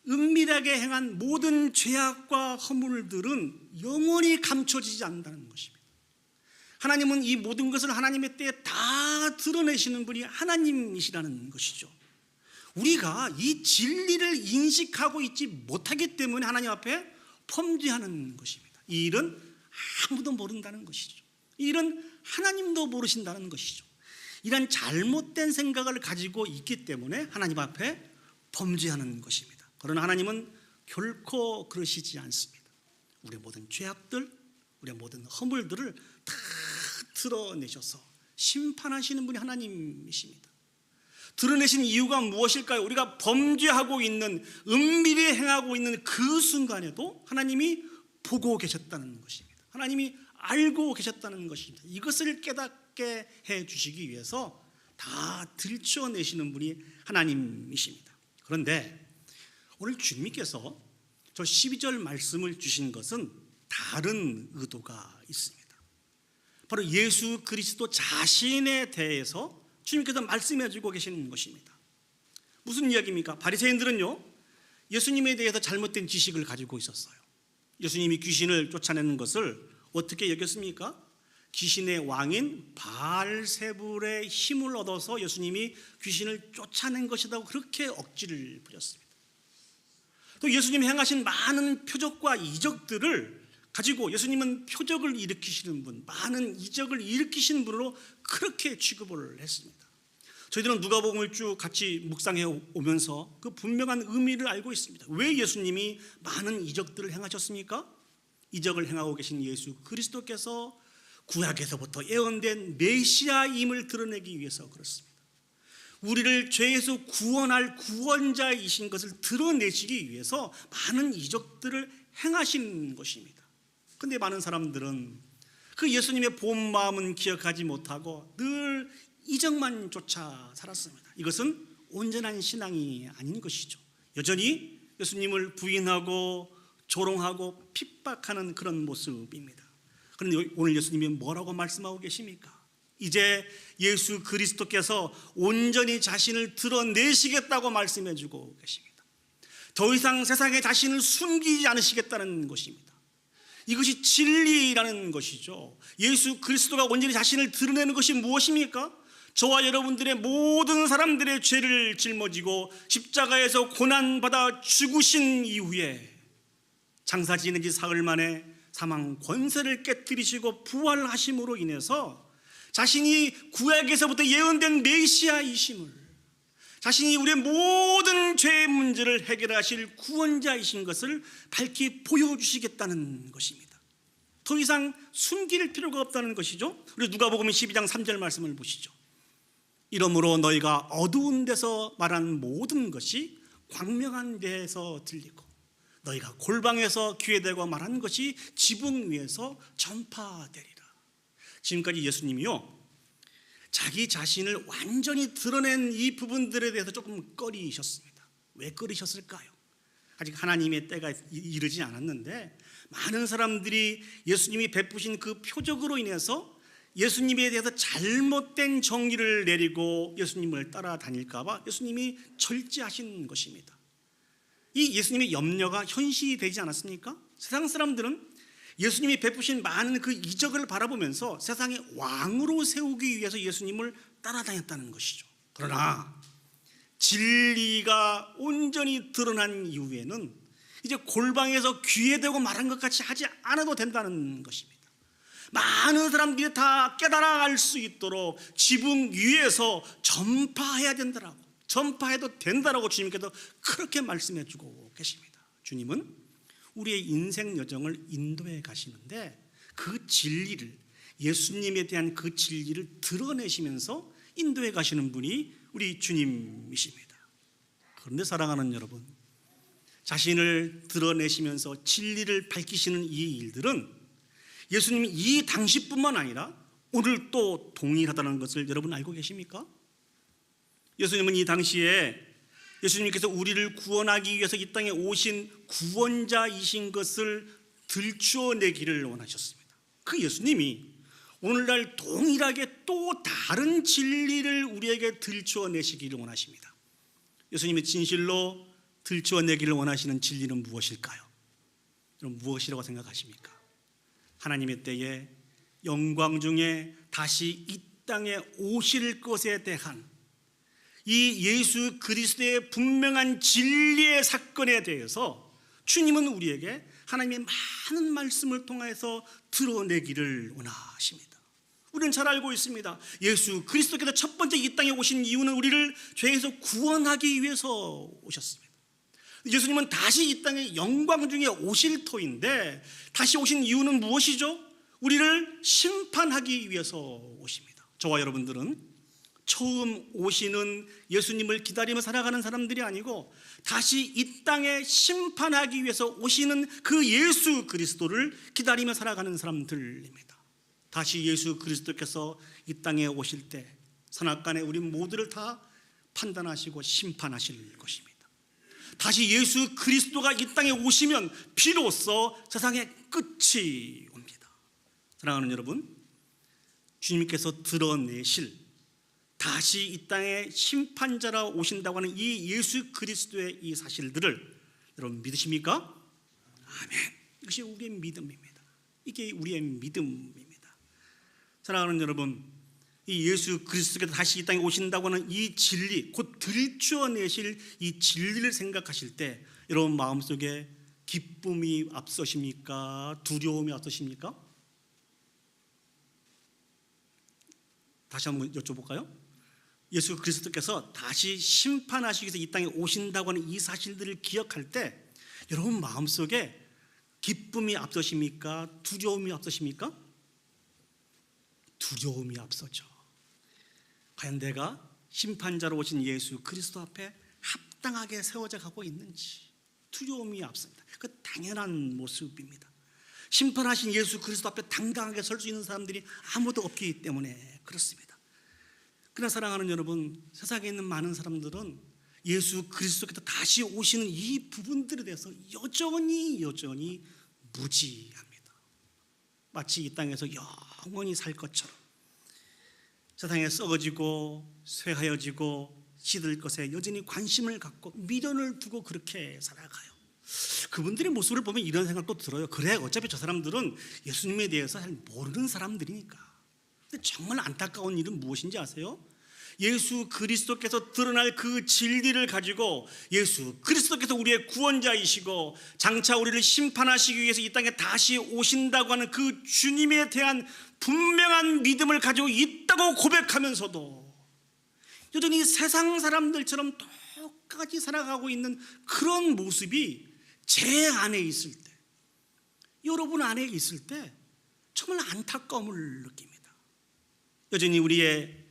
은밀하게 행한 모든 죄악과 허물들은 영원히 감춰지지 않는다는 것입니다. 하나님은 이 모든 것을 하나님의 때에 다 드러내시는 분이 하나님이시라는 것이죠. 우리가 이 진리를 인식하고 있지 못하기 때문에 하나님 앞에 범죄하는 것입니다. 이 일은 아무도 모른다는 것이죠. 이 일은 하나님도 모르신다는 것이죠. 이런 잘못된 생각을 가지고 있기 때문에 하나님 앞에 범죄하는 것입니다. 그러나 하나님은 결코 그러시지 않습니다. 우리의 모든 죄악들, 우리의 모든 허물들을 다 드러내셔서 심판하시는 분이 하나님이십니다. 드러내신 이유가 무엇일까요? 우리가 범죄하고 있는, 은밀히 행하고 있는 그 순간에도 하나님이 보고 계셨다는 것입니다. 하나님이 알고 계셨다는 것입니다. 이것을 깨닫게 해주시기 위해서 다 들춰내시는 분이 하나님이십니다. 그런데 오늘 주님께서 저 12절 말씀을 주신 것은 다른 의도가 있습니다. 바로 예수 그리스도 자신에 대해서 주님께서 말씀해 주고 계시는 것입니다. 무슨 이야기입니까? 바리새인들은요, 예수님에 대해서 잘못된 지식을 가지고 있었어요. 예수님이 귀신을 쫓아내는 것을 어떻게 여겼습니까? 귀신의 왕인 바알세불의 힘을 얻어서 예수님이 귀신을 쫓아낸 것이라고 그렇게 억지를 부렸습니다. 또 예수님이 행하신 많은 표적과 이적들을 가지고 예수님은 표적을 일으키시는 분, 많은 이적을 일으키시는 분으로 그렇게 취급을 했습니다. 저희들은 누가복음을 쭉 같이 묵상해 오면서 그 분명한 의미를 알고 있습니다. 왜 예수님이 많은 이적들을 행하셨습니까? 이적을 행하고 계신 예수 그리스도께서 구약에서부터 예언된 메시아임을 드러내기 위해서 그렇습니다. 우리를 죄에서 구원할 구원자이신 것을 드러내시기 위해서 많은 이적들을 행하신 것입니다. 그런데 많은 사람들은 그 예수님의 본 마음은 기억하지 못하고 늘 이적만 쫓아 살았습니다. 이것은 온전한 신앙이 아닌 것이죠. 여전히 예수님을 부인하고 조롱하고 핍박하는 그런 모습입니다. 그런데 오늘 예수님이 뭐라고 말씀하고 계십니까? 이제 예수 그리스도께서 온전히 자신을 드러내시겠다고 말씀해 주고 계십니다. 더 이상 세상에 자신을 숨기지 않으시겠다는 것입니다. 이것이 진리라는 것이죠. 예수 그리스도가 온전히 자신을 드러내는 것이 무엇입니까? 저와 여러분들의 모든 사람들의 죄를 짊어지고 십자가에서 고난받아 죽으신 이후에 장사 지낸 지 사흘 만에 사망 권세를 깨뜨리시고 부활하심으로 인해서 자신이 구약에서부터 예언된 메시아이심을, 자신이 우리의 모든 죄의 문제를 해결하실 구원자이신 것을 밝히 보여주시겠다는 것입니다. 더 이상 숨길 필요가 없다는 것이죠. 우리 누가복음 12장 3절 말씀을 보시죠. 이러므로 너희가 어두운 데서 말하는 모든 것이 광명한 데에서 들리고 너희가 골방에서 귀에 대고 말하는 것이 지붕 위에서 전파되리라. 지금까지 예수님이요, 자기 자신을 완전히 드러낸 이 부분들에 대해서 조금 꺼리셨습니다. 왜 꺼리셨을까요? 아직 하나님의 때가 이르지 않았는데 많은 사람들이 예수님이 베푸신 그 표적으로 인해서 예수님에 대해서 잘못된 정의를 내리고 예수님을 따라다닐까 봐 예수님이 절제하신 것입니다. 이 예수님의 염려가 현실이 되지 않았습니까? 세상 사람들은 예수님이 베푸신 많은 그 이적을 바라보면서 세상의 왕으로 세우기 위해서 예수님을 따라다녔다는 것이죠. 그러나 진리가 온전히 드러난 이후에는 이제 골방에서 귀에 대고 말한 것 같이 하지 않아도 된다는 것입니다. 많은 사람들이 다 깨달아갈 수 있도록 지붕 위에서 전파해야 된다라고, 전파해도 된다라고 주님께서 그렇게 말씀해 주고 계십니다. 주님은 우리의 인생 여정을 인도해 가시는데 그 진리를, 예수님에 대한 그 진리를 드러내시면서 인도해 가시는 분이 우리 주님이십니다. 그런데 사랑하는 여러분, 자신을 드러내시면서 진리를 밝히시는 이 일들은 예수님이 이 당시뿐만 아니라 오늘 또 동일하다는 것을 여러분 알고 계십니까? 예수님은 이 당시에 예수님께서 우리를 구원하기 위해서 이 땅에 오신 구원자이신 것을 들추어내기를 원하셨습니다. 그 예수님이 오늘날 동일하게 또 다른 진리를 우리에게 들추어내시기를 원하십니다. 예수님이 진실로 들추어내기를 원하시는 진리는 무엇일까요? 여러분, 무엇이라고 생각하십니까? 하나님의 때에 영광 중에 다시 이 땅에 오실 것에 대한 이 예수 그리스도의 분명한 진리의 사건에 대해서 주님은 우리에게 하나님의 많은 말씀을 통해서 드러내기를 원하십니다. 우리는 잘 알고 있습니다. 예수 그리스도께서 첫 번째 이 땅에 오신 이유는 우리를 죄에서 구원하기 위해서 오셨습니다. 예수님은 다시 이 땅에 영광 중에 오실 터인데 다시 오신 이유는 무엇이죠? 우리를 심판하기 위해서 오십니다. 저와 여러분들은 처음 오시는 예수님을 기다리며 살아가는 사람들이 아니고 다시 이 땅에 심판하기 위해서 오시는 그 예수 그리스도를 기다리며 살아가는 사람들입니다. 다시 예수 그리스도께서 이 땅에 오실 때 선악간에 우리 모두를 다 판단하시고 심판하실 것입니다. 다시 예수 그리스도가 이 땅에 오시면 비로소 세상의 끝이 옵니다. 사랑하는 여러분, 주님께서 드러내실 다시 이 땅에 심판자라 오신다고 하는 이 예수 그리스도의 이 사실들을 여러분 믿으십니까? 아멘. 이것이 우리의 믿음입니다. 이게 우리의 믿음입니다. 사랑하는 여러분, 이 예수 그리스도께서 다시 이 땅에 오신다고 하는 이 진리, 곧 들추어내실 이 진리를 생각하실 때 여러분 마음속에 기쁨이 앞서십니까? 두려움이 앞서십니까? 다시 한번 여쭤볼까요? 예수 그리스도께서 다시 심판하시기 위해서 이 땅에 오신다고 하는 이 사실들을 기억할 때 여러분 마음속에 기쁨이 앞서십니까? 두려움이 앞서십니까? 두려움이 앞서죠. 과연 내가 심판자로 오신 예수 그리스도 앞에 합당하게 세워져 가고 있는지 두려움이 앞섭니다. 그 당연한 모습입니다. 심판하신 예수 그리스도 앞에 당당하게 설 수 있는 사람들이 아무도 없기 때문에 그렇습니다. 그러나 사랑하는 여러분, 세상에 있는 많은 사람들은 예수 그리스도께서 다시 오시는 이 부분들에 대해서 여전히 무지합니다. 마치 이 땅에서 영원히 살 것처럼 세상에 썩어지고 쇠하여지고 시들 것에 여전히 관심을 갖고 미련을 두고 그렇게 살아가요. 그분들의 모습을 보면 이런 생각도 들어요. 그래, 어차피 저 사람들은 예수님에 대해서 잘 모르는 사람들이니까. 근데 정말 안타까운 일은 무엇인지 아세요? 예수 그리스도께서 드러날 그 진리를 가지고 예수 그리스도께서 우리의 구원자이시고 장차 우리를 심판하시기 위해서 이 땅에 다시 오신다고 하는 그 주님에 대한 분명한 믿음을 가지고 있다고 고백하면서도 여전히 세상 사람들처럼 똑같이 살아가고 있는 그런 모습이 제 안에 있을 때, 여러분 안에 있을 때 정말 안타까움을 느낍니다. 여전히 우리의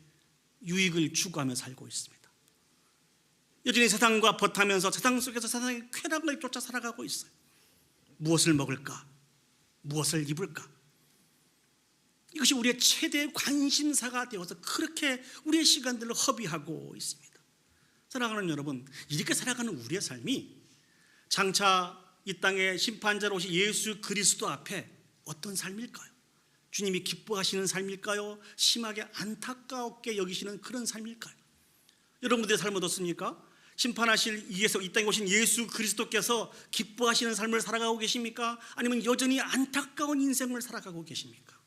유익을 추구하며 살고 있습니다. 여전히 세상과 버타면서 세상 속에서 세상의 쾌락을 쫓아 살아가고 있어요. 무엇을 먹을까? 무엇을 입을까? 이것이 우리의 최대 관심사가 되어서 그렇게 우리의 시간들을 허비하고 있습니다. 사랑하는 여러분, 이렇게 살아가는 우리의 삶이 장차 이 땅의 심판자로 오신 예수 그리스도 앞에 어떤 삶일까요? 주님이 기뻐하시는 삶일까요? 심하게 안타깝게 여기시는 그런 삶일까요? 여러분들의 삶 어떻습니까? 심판하실 위해서 이 땅에 오신 예수 그리스도께서 기뻐하시는 삶을 살아가고 계십니까? 아니면 여전히 안타까운 인생을 살아가고 계십니까?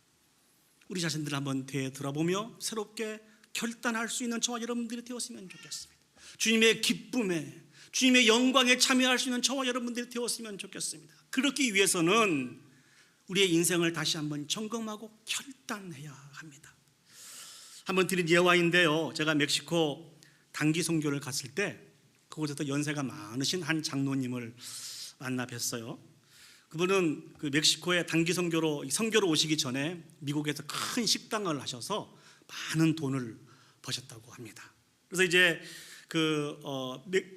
우리 자신들을 한번 되돌아보며 새롭게 결단할 수 있는 저와 여러분들이 되었으면 좋겠습니다. 주님의 기쁨에, 주님의 영광에 참여할 수 있는 저와 여러분들이 되었으면 좋겠습니다. 그렇기 위해서는 우리의 인생을 다시 한번 점검하고 결단해야 합니다. 한번 드린 예화인데요, 제가 멕시코 단기 선교를 갔을 때 그곳에서 연세가 많으신 한 장로님을 만나 뵀어요. 그분은 그 멕시코에 단기 선교로 오시기 전에 미국에서 큰 식당을 하셔서 많은 돈을 버셨다고 합니다. 그래서 이제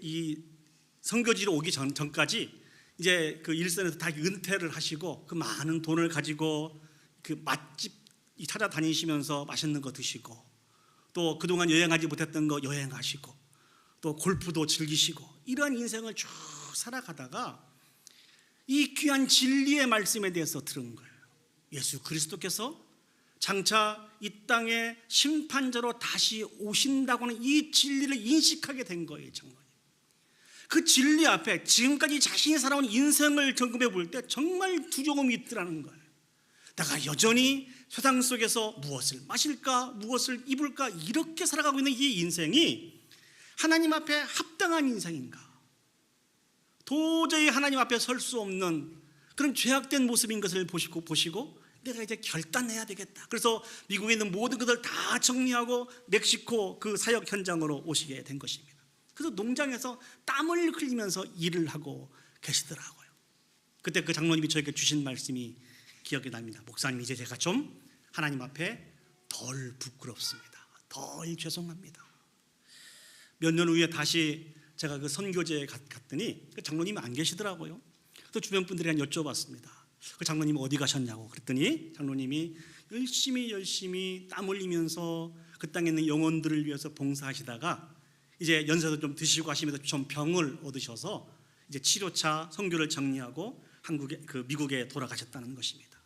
이 선교지로 오기 전까지 이제 그 일선에서 다 은퇴를 하시고 그 많은 돈을 가지고 그 맛집 찾아다니시면서 맛있는 거 드시고 또 그동안 여행하지 못했던 거 여행하시고 또 골프도 즐기시고 이러한 인생을 쭉 살아가다가 이 귀한 진리의 말씀에 대해서 들은 거예요. 예수 그리스도께서 장차 이 땅에 심판자로 다시 오신다고 하는 이 진리를 인식하게 된 거예요. 정말 그 진리 앞에 지금까지 자신이 살아온 인생을 점검해 볼 때 정말 두려움이 있더라는 거예요. 내가 여전히 세상 속에서 무엇을 마실까, 무엇을 입을까 이렇게 살아가고 있는 이 인생이 하나님 앞에 합당한 인생인가? 도저히 하나님 앞에 설 수 없는 그런 죄악된 모습인 것을 보시고 내가 이제 결단해야 되겠다. 그래서 미국에 있는 모든 것을 다 정리하고 멕시코 그 사역 현장으로 오시게 된 것입니다. 그래서 농장에서 땀을 흘리면서 일을 하고 계시더라고요. 그때 그 장로님이 저에게 주신 말씀이 기억이 납니다. 목사님, 이제 제가 좀 하나님 앞에 덜 부끄럽습니다. 덜 죄송합니다. 몇 년 후에 다시 제가 그 선교제에 갔더니 그 장로님이 안 계시더라고요. 그래서 주변 분들이 여쭤봤습니다. 그 장로님 어디 가셨냐고. 그랬더니 장로님이 열심히 땀 흘리면서 그 땅에 있는 영혼들을 위해서 봉사하시다가 이제 연세도 좀 드시고 하시면서 좀 병을 얻으셔서 이제 치료차 선교를 정리하고 미국에 돌아가셨다는 것입니다.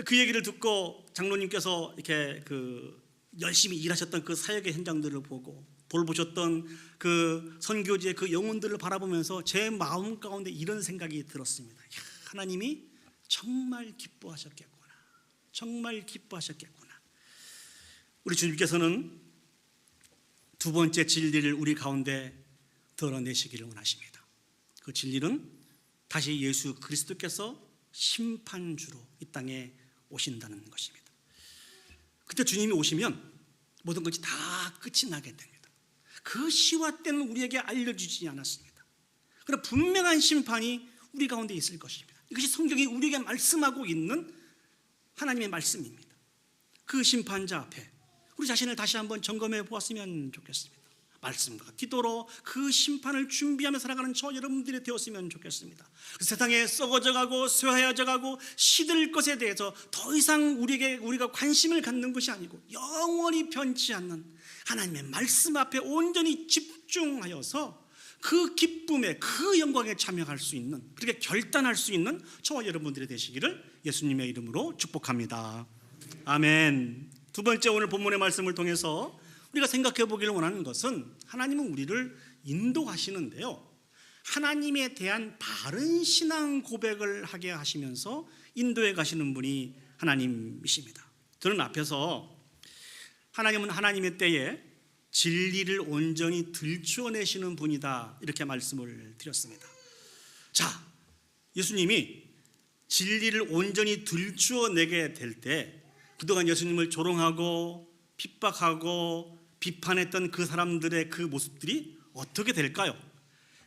그 얘기를 듣고 장로님께서 이렇게 그 열심히 일하셨던 그 사역의 현장들을 보고 돌보셨던 그 선교지의 그 영혼들을 바라보면서 제 마음 가운데 이런 생각이 들었습니다. 하나님이 정말 기뻐하셨겠구나. 정말 기뻐하셨겠구나. 우리 주님께서는 두 번째 진리를 우리 가운데 드러내시기를 원하십니다. 그 진리는 다시 예수 그리스도께서 심판주로 이 땅에 오신다는 것입니다. 그때 주님이 오시면 모든 것이 다 끝이 나게 됩니다. 그 시와 때는 우리에게 알려주지 않았습니다. 그러나 분명한 심판이 우리 가운데 있을 것입니다. 이것이 성경이 우리에게 말씀하고 있는 하나님의 말씀입니다. 그 심판자 앞에 우리 자신을 다시 한번 점검해 보았으면 좋겠습니다. 말씀과 기도로 그 심판을 준비하며 살아가는 저 여러분들이 되었으면 좋겠습니다. 세상에 썩어져가고 쇠하여져가고 시들 것에 대해서 더 이상 우리가 관심을 갖는 것이 아니고 영원히 변치 않는 하나님의 말씀 앞에 온전히 집중하여서 그 기쁨에 그 영광에 참여할 수 있는, 그렇게 결단할 수 있는 저와 여러분들이 되시기를 예수님의 이름으로 축복합니다. 아멘. 두 번째, 오늘 본문의 말씀을 통해서 우리가 생각해 보기를 원하는 것은 하나님은 우리를 인도하시는데요, 하나님에 대한 바른 신앙 고백을 하게 하시면서 인도해 가시는 분이 하나님이십니다. 저는 앞에서 하나님은 하나님의 때에 진리를 온전히 들추어내시는 분이다 이렇게 말씀을 드렸습니다. 자, 예수님이 진리를 온전히 들추어내게 될 때 그동안 예수님을 조롱하고 핍박하고 비판했던 그 사람들의 그 모습들이 어떻게 될까요?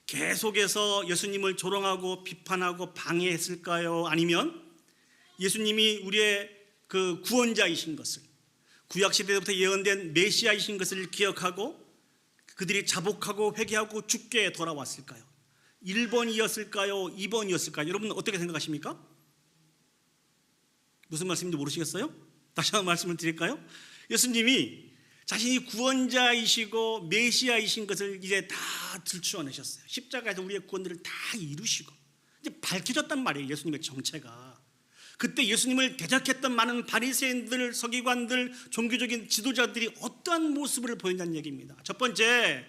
계속해서 예수님을 조롱하고 비판하고 방해했을까요? 아니면 예수님이 우리의 그 구원자이신 것을, 구약시대부터 예언된 메시아이신 것을 기억하고 그들이 자복하고 회개하고 주께 돌아왔을까요? 1번이었을까요? 2번이었을까요? 여러분 어떻게 생각하십니까? 무슨 말씀인지 모르시겠어요? 다시 한번 말씀을 드릴까요? 예수님이 자신이 구원자이시고 메시아이신 것을 이제 다 들추어내셨어요. 십자가에서 우리의 구원들을 다 이루시고 이제 밝혀졌단 말이에요, 예수님의 정체가. 그때 예수님을 대적했던 많은 바리새인들, 서기관들, 종교적인 지도자들이 어떠한 모습을 보인다는 얘기입니다. 첫 번째,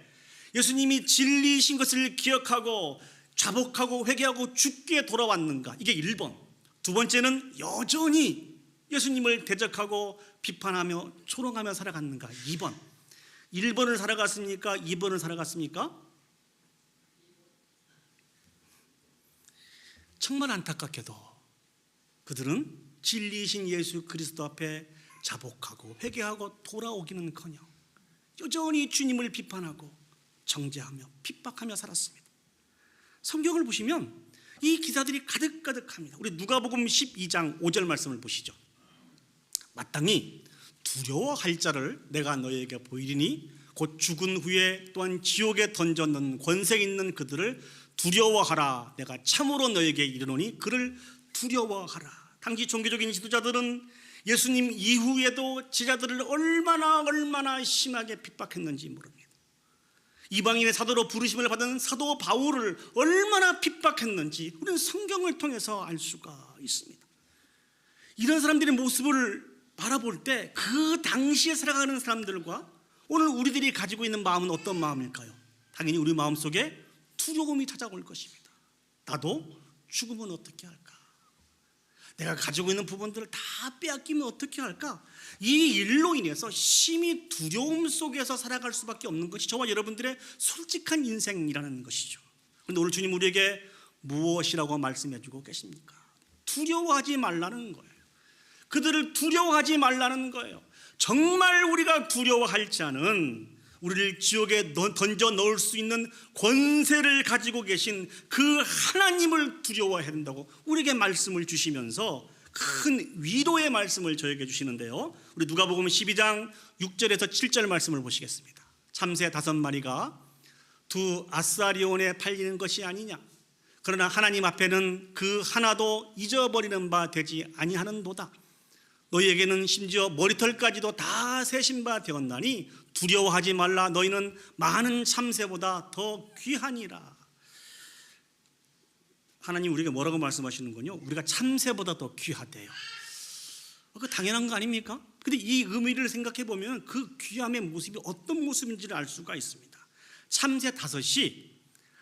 예수님이 진리이신 것을 기억하고 자복하고 회개하고 주께 돌아왔는가, 이게 1번. 두 번째는 여전히 예수님을 대적하고 비판하며 조롱하며 살아갔는가, 2번. 1번을 살아갔습니까? 2번을 살아갔습니까? 정말 안타깝게도 그들은 진리이신 예수 그리스도 앞에 자복하고 회개하고 돌아오기는커녕 여전히 주님을 비판하고 정죄하며 핍박하며 살았습니다. 성경을 보시면 이 기사들이 가득가득합니다. 우리 누가복음 12장 5절 말씀을 보시죠. 마땅히 두려워할 자를 내가 너희에게 보이리니 곧 죽은 후에 또한 지옥에 던져놓는 권세 있는 그들을 두려워하라. 내가 참으로 너희에게 이르노니 그를 두려워하라. 당시 종교적인 지도자들은 예수님 이후에도 제자들을 얼마나 심하게 핍박했는지 모릅니다. 이방인의 사도로 부르심을 받은 사도 바울을 얼마나 핍박했는지 우리는 성경을 통해서 알 수가 있습니다. 이런 사람들의 모습을 바라볼 때 그 당시에 살아가는 사람들과 오늘 우리들이 가지고 있는 마음은 어떤 마음일까요? 당연히 우리 마음속에 두려움이 찾아올 것입니다. 나도 죽으면 어떻게 할까? 내가 가지고 있는 부분들을 다 빼앗기면 어떻게 할까? 이 일로 인해서 심히 두려움 속에서 살아갈 수밖에 없는 것이 저와 여러분들의 솔직한 인생이라는 것이죠. 그런데 오늘 주님 우리에게 무엇이라고 말씀해주고 계십니까? 두려워하지 말라는 거예요. 그들을 두려워하지 말라는 거예요. 정말 우리가 두려워할 자는 우리를 지옥에 던져 넣을 수 있는 권세를 가지고 계신 그 하나님을 두려워해야 된다고 우리에게 말씀을 주시면서 큰 위로의 말씀을 저에게 주시는데요, 우리 누가복음 12장 6절에서 7절 말씀을 보시겠습니다. 참새 5마리가 두 아사리온에 팔리는 것이 아니냐, 그러나 하나님 앞에는 그 하나도 잊어버리는 바 되지 아니하는도다. 너희에게는 심지어 머리털까지도 다 세신 바 되었나니 두려워하지 말라. 너희는 많은 참새보다 더 귀하니라. 하나님 우리에게 뭐라고 말씀하시는군요? 우리가 참새보다 더 귀하대요. 그 당연한 거 아닙니까? 근데 이 의미를 생각해 보면 그 귀함의 모습이 어떤 모습인지를 알 수가 있습니다. 참새 5이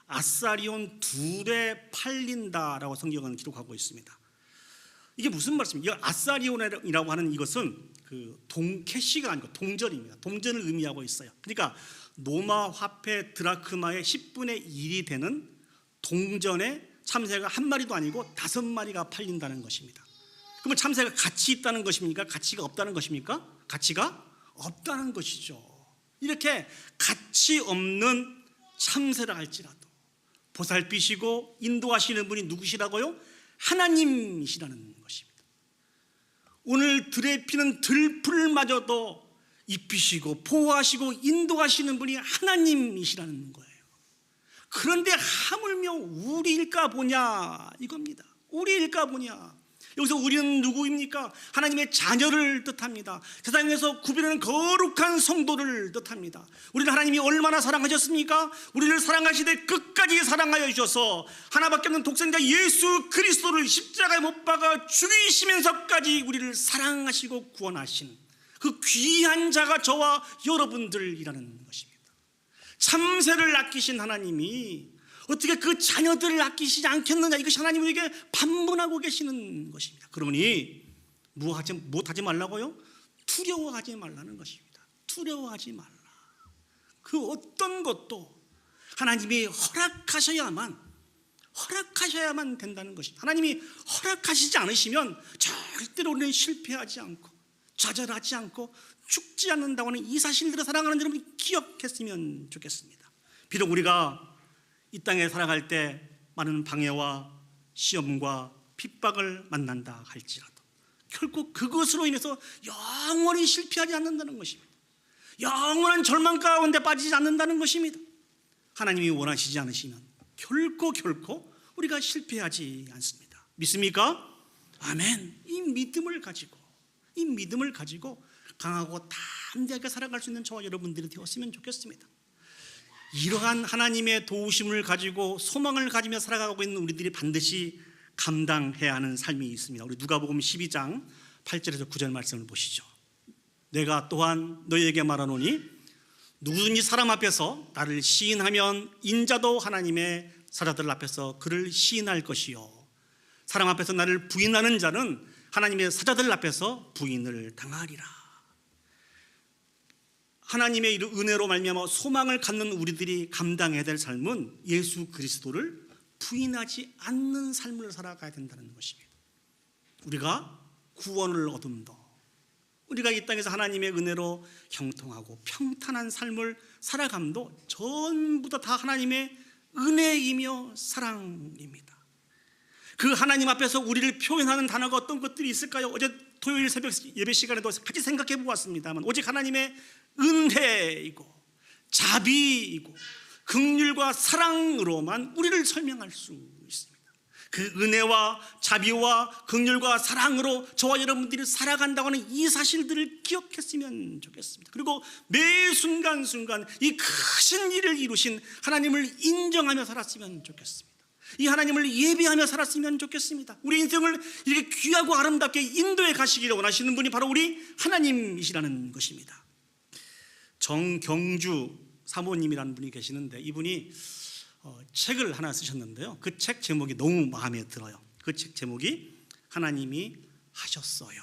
아사리온 2에 팔린다라고 성경은 기록하고 있습니다. 이게 무슨 말씀입니까? 아사리온이라고 하는 이것은 그 캐시가 아니고 동전입니다. 동전을 의미하고 있어요. 그러니까 로마 화폐 드라크마의 10분의 1이 되는 동전에 참새가 한 마리도 아니고 5마리가 팔린다는 것입니다. 그러면 참새가 가치 있다는 것입니까? 가치가 없다는 것입니까? 가치가 없다는 것이죠. 이렇게 가치 없는 참새라 할지라도 보살피시고 인도하시는 분이 누구시라고요? 하나님이시라는 것입니다. 오늘 들에 피는 들풀마저도 입히시고 보호하시고 인도하시는 분이 하나님이시라는 거예요. 그런데 하물며 우리일까 보냐 이겁니다. 우리일까 보냐. 여기서 우리는 누구입니까? 하나님의 자녀를 뜻합니다. 세상에서 구별하는 거룩한 성도를 뜻합니다. 우리는 하나님이 얼마나 사랑하셨습니까? 우리를 사랑하시되 끝까지 사랑하여 주셔서 하나밖에 없는 독생자 예수 그리스도를 십자가에 못 박아 죽이시면서까지 우리를 사랑하시고 구원하신 그 귀한 자가 저와 여러분들이라는 것입니다. 참새를 아끼신 하나님이 어떻게 그 자녀들을 아끼시지 않겠느냐, 이것이 하나님에게 반문하고 계시는 것입니다. 그러니 무엇하지 말라고요? 두려워하지 말라는 것입니다. 두려워하지 말라. 그 어떤 것도 하나님이 허락하셔야만 된다는 것입니다. 하나님이 허락하시지 않으시면 절대로 우리는 실패하지 않고 좌절하지 않고 죽지 않는다고 하는 이 사실들을 사랑하는 여러분이 기억했으면 좋겠습니다. 비록 우리가 이 땅에 살아갈 때 많은 방해와 시험과 핍박을 만난다 할지라도 결국 그것으로 인해서 영원히 실패하지 않는다는 것입니다. 영원한 절망 가운데 빠지지 않는다는 것입니다. 하나님이 원하시지 않으시면 결코 우리가 실패하지 않습니다. 믿습니까? 아멘. 이 믿음을 가지고 강하고 담대하게 살아갈 수 있는 저와 여러분들이 되었으면 좋겠습니다. 이러한 하나님의 도우심을 가지고 소망을 가지며 살아가고 있는 우리들이 반드시 감당해야 하는 삶이 있습니다. 우리 누가복음 12장 8절에서 9절 말씀을 보시죠. 내가 또한 너희에게 말하노니 누구든지 사람 앞에서 나를 시인하면 인자도 하나님의 사자들 앞에서 그를 시인할 것이요 사람 앞에서 나를 부인하는 자는 하나님의 사자들 앞에서 부인을 당하리라. 하나님의 은혜로 말미암아 소망을 갖는 우리들이 감당해야 될 삶은 예수 그리스도를 부인하지 않는 삶을 살아가야 된다는 것입니다. 우리가 구원을 얻음도, 우리가 이 땅에서 하나님의 은혜로 형통하고 평탄한 삶을 살아감도 전부 다 하나님의 은혜이며 사랑입니다. 그 하나님 앞에서 우리를 표현하는 단어가 어떤 것들이 있을까요? 어제 토요일 새벽 예배 시간에도 같이 생각해 보았습니다만 오직 하나님의 은혜이고 자비이고 긍휼과 사랑으로만 우리를 설명할 수 있습니다. 그 은혜와 자비와 긍휼과 사랑으로 저와 여러분들이 살아간다고 하는 이 사실들을 기억했으면 좋겠습니다. 그리고 매 순간순간 이 크신 일을 이루신 하나님을 인정하며 살았으면 좋겠습니다. 이 하나님을 예배하며 살았으면 좋겠습니다. 우리 인생을 이렇게 귀하고 아름답게 인도해 가시기를 원하시는 분이 바로 우리 하나님이시라는 것입니다. 정경주 사모님이라는 분이 계시는데 이분이 책을 하나 쓰셨는데요. 그 책 제목이 너무 마음에 들어요. 그 책 제목이 하나님이 하셨어요.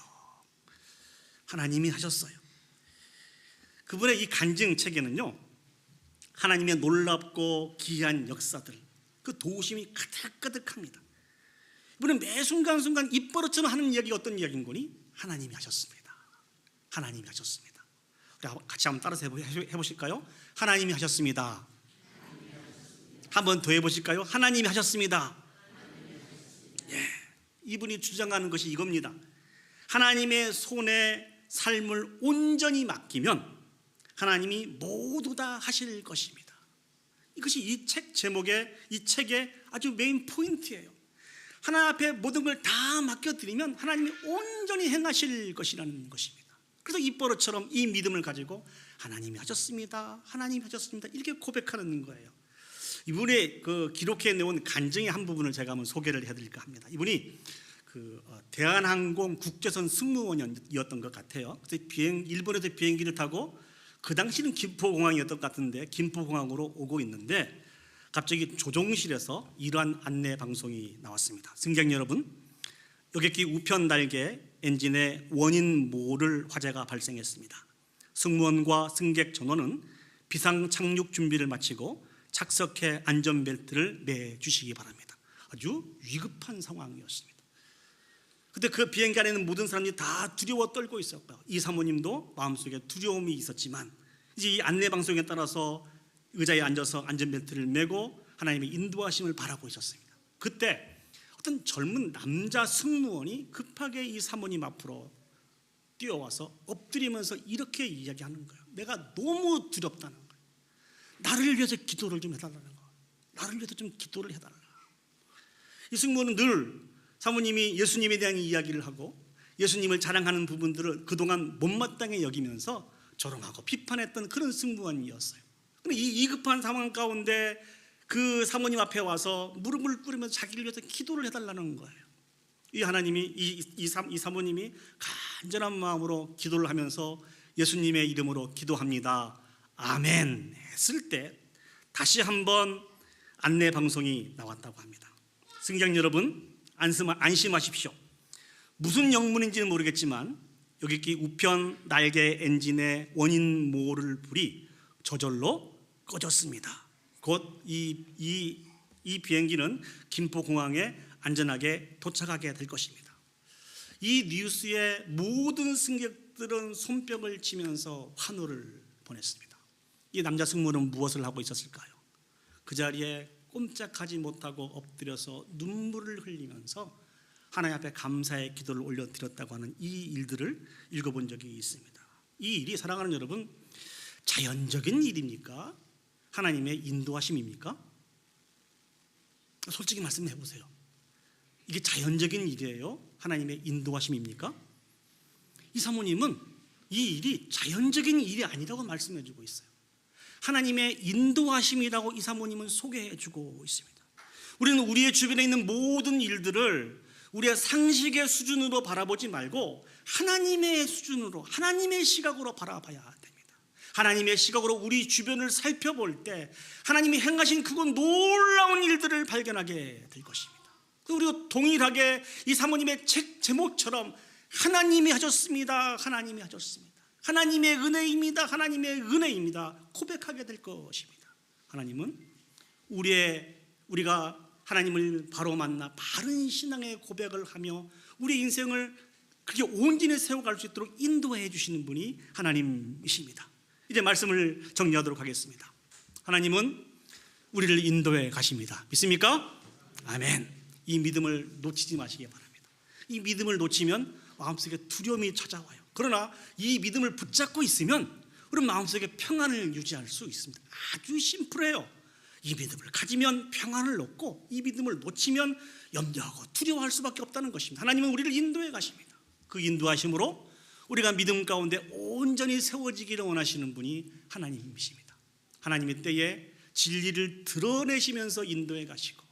하나님이 하셨어요. 그분의 이 간증책에는요, 하나님의 놀랍고 기이한 역사들, 그 도우심이 가득가득합니다. 이분은 매 순간순간 입버릇처럼 하는 이야기가 어떤 이야기인 거니? 하나님이 하셨습니다. 하나님이 하셨습니다. 같이 한번 따라서 해보실까요? 하나님이 하셨습니다. 한 번 더 해보실까요? 하나님이 하셨습니다. 예, 이분이 주장하는 것이 이겁니다. 하나님의 손에 삶을 온전히 맡기면 하나님이 모두 다 하실 것입니다. 이것이 이 책 제목의, 이 책의 아주 메인 포인트예요. 하나님 앞에 모든 걸 다 맡겨드리면 하나님이 온전히 행하실 것이라는 것입니다. 그래서 입버릇처럼 이 믿음을 가지고 하나님이 하셨습니다, 하나님이 하셨습니다, 이렇게 고백하는 거예요. 이분의 그 기록해 놓은 간증의 한 부분을 제가 한번 소개를 해드릴까 합니다. 이분이 대한항공 국제선 승무원이었던 것 같아요. 그래서 일본에서 비행기를 타고 그 당시는 김포공항이었던 것 같은데 김포공항으로 오고 있는데 갑자기 조종실에서 이러한 안내 방송이 나왔습니다. 승객 여러분, 여객기 우편 날개 엔진의 원인 모를 화재가 발생했습니다. 승무원과 승객 전원은 비상 착륙 준비를 마치고 착석해 안전벨트를 매 주시기 바랍니다. 아주 위급한 상황이었습니다. 그때 그 비행기 안에 있는 모든 사람들이 다 두려워 떨고 있었고요. 이 사모님도 마음속에 두려움이 있었지만 이제 이 안내 방송에 따라서 의자에 앉아서 안전벨트를 매고 하나님의 인도하심을 바라고 있었습니다. 그때 어떤 젊은 남자 승무원이 급하게 이 사모님 앞으로 뛰어와서 엎드리면서 이렇게 이야기하는 거예요. 내가 너무 두렵다는 거예요. 나를 위해서 기도를 좀 해달라는 거예요. 나를 위해서 좀 기도를 해달라. 이 승무원은 늘 사모님이 예수님에 대한 이야기를 하고 예수님을 자랑하는 부분들을 그동안 못마땅히 여기면서 조롱하고 비판했던 그런 승무원이었어요. 그런데 이 급한 상황 가운데 그 사모님 앞에 와서 무릎을 꿇으면서 자기를 위해서 기도를 해달라는 거예요. 이 하나님이 이 사모님이 간절한 마음으로 기도를 하면서 예수님의 이름으로 기도합니다, 아멘 했을 때 다시 한번 안내 방송이 나왔다고 합니다. 승객 여러분, 안심하십시오. 무슨 영문인지는 모르겠지만 여기 우편 날개 엔진의 원인 모를 불이 저절로 꺼졌습니다. 곧 이 비행기는 김포공항에 안전하게 도착하게 될 것입니다. 이 뉴스에 모든 승객들은 손뼉을 치면서 환호를 보냈습니다. 이 남자 승무원은 무엇을 하고 있었을까요? 그 자리에 꼼짝하지 못하고 엎드려서 눈물을 흘리면서 하나님 앞에 감사의 기도를 올려드렸다고 하는 이 일들을 읽어본 적이 있습니다. 이 일이 사랑하는 여러분, 자연적인 일입니까? 하나님의 인도하심입니까? 솔직히 말씀해 보세요. 이게 자연적인 일이에요? 하나님의 인도하심입니까? 이 사모님은 이 일이 자연적인 일이 아니라고 말씀해 주고 있어요. 하나님의 인도하심이라고 이 사모님은 소개해 주고 있습니다. 우리는 우리의 주변에 있는 모든 일들을 우리의 상식의 수준으로 바라보지 말고 하나님의 수준으로, 하나님의 시각으로 바라봐야 됩니다. 하나님의 시각으로 우리 주변을 살펴볼 때 하나님이 행하신 그건 놀라운 일들을 발견하게 될 것입니다. 그리고 동일하게 이 사모님의 책 제목처럼 하나님이 하셨습니다, 하나님이 하셨습니다, 하나님의 은혜입니다, 하나님의 은혜입니다 고백하게 될 것입니다. 하나님은 우리가 하나님을 바로 만나 바른 신앙의 고백을 하며 우리 인생을 그렇게 온전히 세워갈 수 있도록 인도해 주시는 분이 하나님이십니다. 이제 말씀을 정리하도록 하겠습니다. 하나님은 우리를 인도해 가십니다. 믿습니까? 아멘. 이 믿음을 놓치지 마시기 바랍니다. 이 믿음을 놓치면 마음속에 두려움이 찾아와요. 그러나 이 믿음을 붙잡고 있으면 우리 마음속에 평안을 유지할 수 있습니다. 아주 심플해요. 이 믿음을 가지면 평안을 얻고 이 믿음을 놓치면 염려하고 두려워할 수밖에 없다는 것입니다. 하나님은 우리를 인도해 가십니다. 그 인도하심으로 우리가 믿음 가운데 온전히 세워지기를 원하시는 분이 하나님이십니다. 하나님의 때에 진리를 드러내시면서 인도해 가시고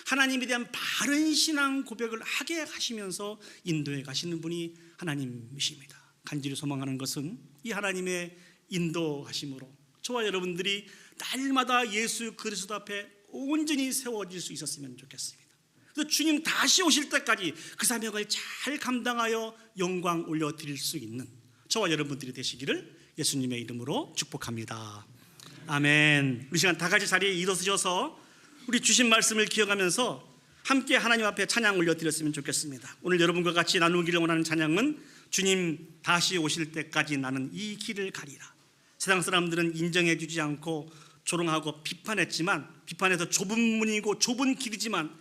하나님에 대한 바른 신앙 고백을 하게 하시면서 인도해 가시는 분이 하나님이십니다. 간절히 소망하는 것은 이 하나님의 인도하심으로 저와 여러분들이 날마다 예수 그리스도 앞에 온전히 세워질 수 있었으면 좋겠습니다. 그래서 주님 다시 오실 때까지 그 사명을 잘 감당하여 영광 올려드릴 수 있는 저와 여러분들이 되시기를 예수님의 이름으로 축복합니다. 아멘. 우리 시간 다 같이 자리에 일어서셔서 우리 주신 말씀을 기억하면서 함께 하나님 앞에 찬양 올려드렸으면 좋겠습니다. 오늘 여러분과 같이 나누기를 원하는 찬양은 주님 다시 오실 때까지 나는 이 길을 가리라. 세상 사람들은 인정해 주지 않고 조롱하고 비판했지만, 비판해서 좁은 문이고 좁은 길이지만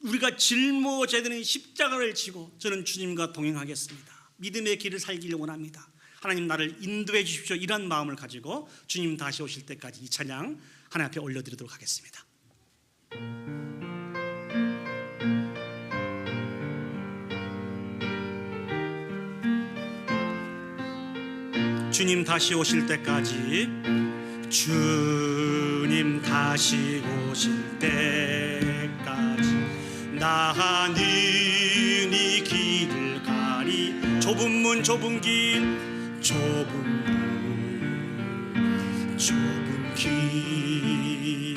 우리가 짊어져야 되는 십자가를 지고 저는 주님과 동행하겠습니다. 믿음의 길을 살기를 원합니다. 하나님 나를 인도해 주십시오. 이런 마음을 가지고 주님 다시 오실 때까지 이 찬양 하나님 앞에 올려드리도록 하겠습니다. 주님 다시 오실 때까지, 주님 다시 오실 때까지 나는 이 길을 가리. 좁은 문 좁은 길, 좁은 문 좁은 길,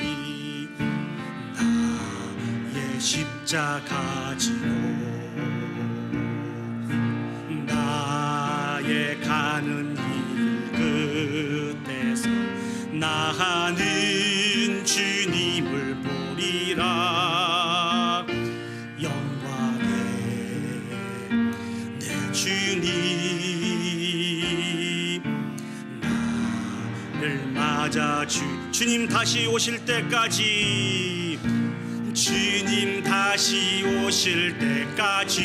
나의 십자가 지고 나의 가는 끝에서 나는 주님을 보리라. 영광의 내 주님 나를 맞아 주님 다시 오실 때까지, 주님 다시 오실 때까지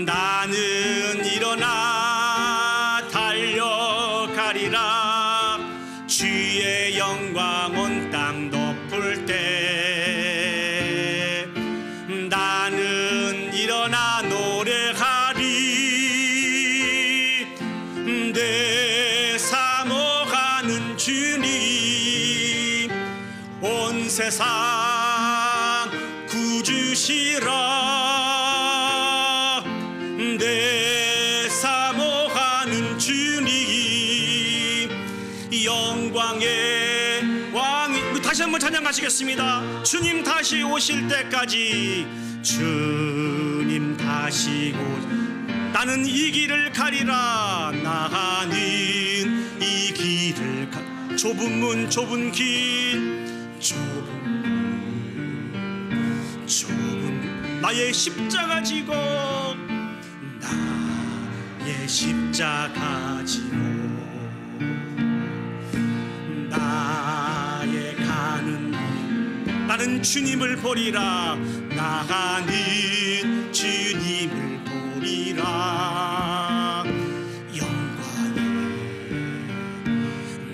나는 일어나 달려가리라. 주의 영광 온 땅 덮을 때 나는 일어나 노래하리. 내 사모하는 주님 온 세상 구주 주시라. 내 사모하는 주님, 영광의 왕이. 우리 다시 한번 찬양하시겠습니다. 주님 다시 오실 때까지, 주님 다시 나는 이 길을 가리라. 나는 이 길을 좁은 문, 좁은 길, 좁은 나의 십자가 지고, 나의 십자가 지고, 나의 가는 길, 나는 주님을 보리라. 나가는 주님을 보리라. 영광의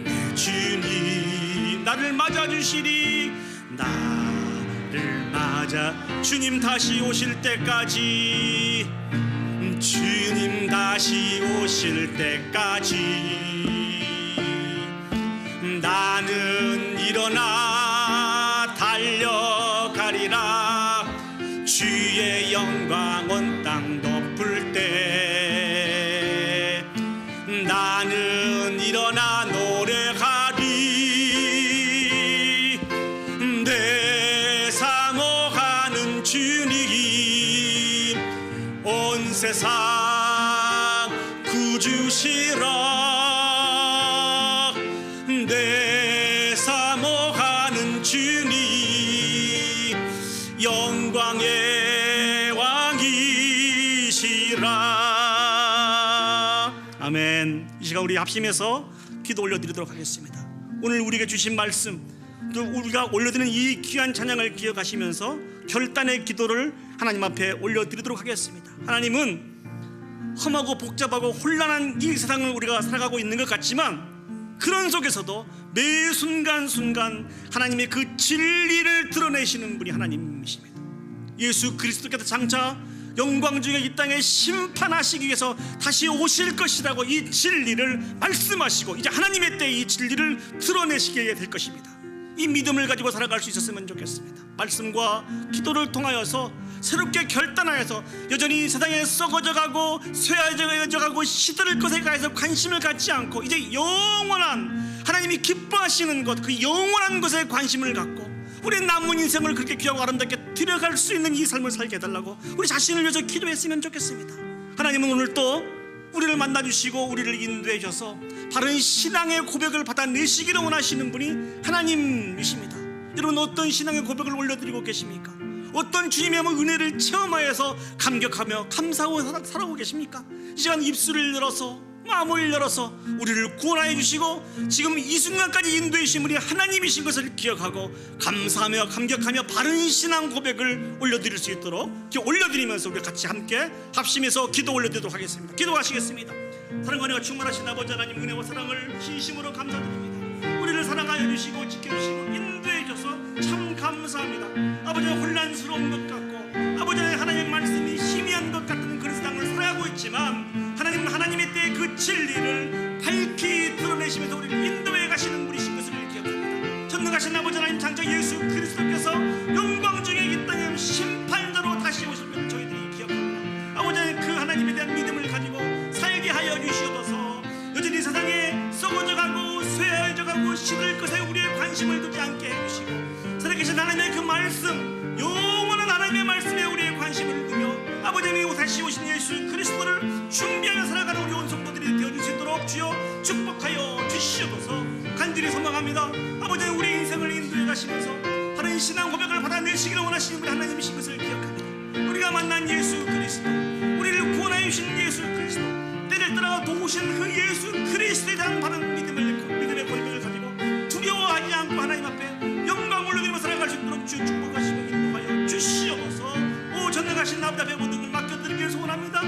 내 주님 나를 맞아주시리. 나를 맞아. 주님 다시 오실 때까지, 주님 다시 오실 때까지 나는 일어나 달려가리라. 주의 영광 온 땅 덮을 때 나는 일어나 노래하리. 내 사모하는 주님, 온 세상 구주시라. 내 사모하는 주님, 영광의 왕이시라. 아멘. 이 시간 우리 합심해서 기도 올려드리도록 하겠습니다. 오늘 우리에게 주신 말씀, 또 우리가 올려드리는 이 귀한 찬양을 기억하시면서 결단의 기도를 하나님 앞에 올려드리도록 하겠습니다. 하나님은 험하고 복잡하고 혼란한 이 세상을 우리가 살아가고 있는 것 같지만, 그런 속에서도 매 순간순간 하나님의 그 진리를 드러내시는 분이 하나님이십니다. 예수 그리스도께서 장차 영광 중에 이 땅에 심판하시기 위해서 다시 오실 것이라고 이 진리를 말씀하시고, 이제 하나님의 때에 이 진리를 드러내시게 될 것입니다. 이 믿음을 가지고 살아갈 수 있었으면 좋겠습니다. 말씀과 기도를 통하여서 새롭게 결단하여서 여전히 세상에 썩어져가고 쇠해져가고 시들을 것에 대해서 관심을 갖지 않고, 이제 영원한 하나님이 기뻐하시는 것, 그 영원한 것에 관심을 갖고 우리의 남은 인생을 그렇게 귀하고 아름답게 들여갈 수 있는 이 삶을 살게 해달라고 우리 자신을 위해서 기도했으면 좋겠습니다. 하나님은 오늘 또 우리를 만나주시고 우리를 인도해 주셔서 바른 신앙의 고백을 받아내시기를 원하시는 분이 하나님이십니다. 여러분, 어떤 신앙의 고백을 올려드리고 계십니까? 어떤 주님의 은혜를 체험하여서 감격하며 감사하고 살아오고 계십니까? 이 시간 입술을 열어서, 마음을 열어서 우리를 구원하여 주시고 지금 이 순간까지 인도해 주신 분이 하나님이신 것을 기억하고 감사하며 감격하며 바른 신앙 고백을 올려드릴 수 있도록 올려드리면서 우리 같이 함께 합심해서 기도 올려드리도록 하겠습니다. 기도하시겠습니다. 사랑과 은혜가 충만하신 아버지 하나님, 은혜와 사랑을 진심으로 감사드립니다. 우리를 사랑하여 주시고 지켜주시고 인도해 주셔서 참 감사합니다. 아버지, 혼란스러운 것 같고 아버지 하나님의 말씀이 희미한 것 같은 그런 세상을 살아가고 있지만, 하나님은 하나님의 때에 그 진리를 밝히 드러내시면서 우리를 인도해 가시는 분이신 것을 기억합니다. 전능하신 아버지 하나님, 장차 예수 그리스도께서 영광 중에 이 땅에 심판자로 다시 오실 것을 저희들이 기억합니다. 아버지, 그 하나님에 대한 믿음을 가지고 살게 하여 주시옵소서. 여전히 세상에 썩어져가고 쇠해져가고 시들 것에 우리의 관심을 두지 않게 해주시고, 살아계신 하나님의 그 말씀, 영원한 하나님의 말씀에 우리의 관심을 두며 아버지 하나님 다시 오신 예수 그리스도를 준비하며 살아가는 우리 온 성도들이 되어줄 수 있도록 주여 축복하여 주시옵소서. 간절히 소망합니다. 아버지, 우리 인생을 인도해 가시면서 바른 신앙 고백을 받아내시기를 원하시는 우리 하나님이신 것을 기억합니다. 우리가 만난 예수 그리스도, 우리를 구원하여 주신 예수 그리스도, 때를 따라 도우신 그 예수 그리스도에 대한 바른 믿음의 고백을 가지고 두려워하지 않고 하나님 앞에 영광 올려드리며 살아갈 수 있도록 주 축복하시고 인도하여 주시옵소서. 오 전능하신 아버지 앞에 모든 걸 맡겨드리기를 소원합니다.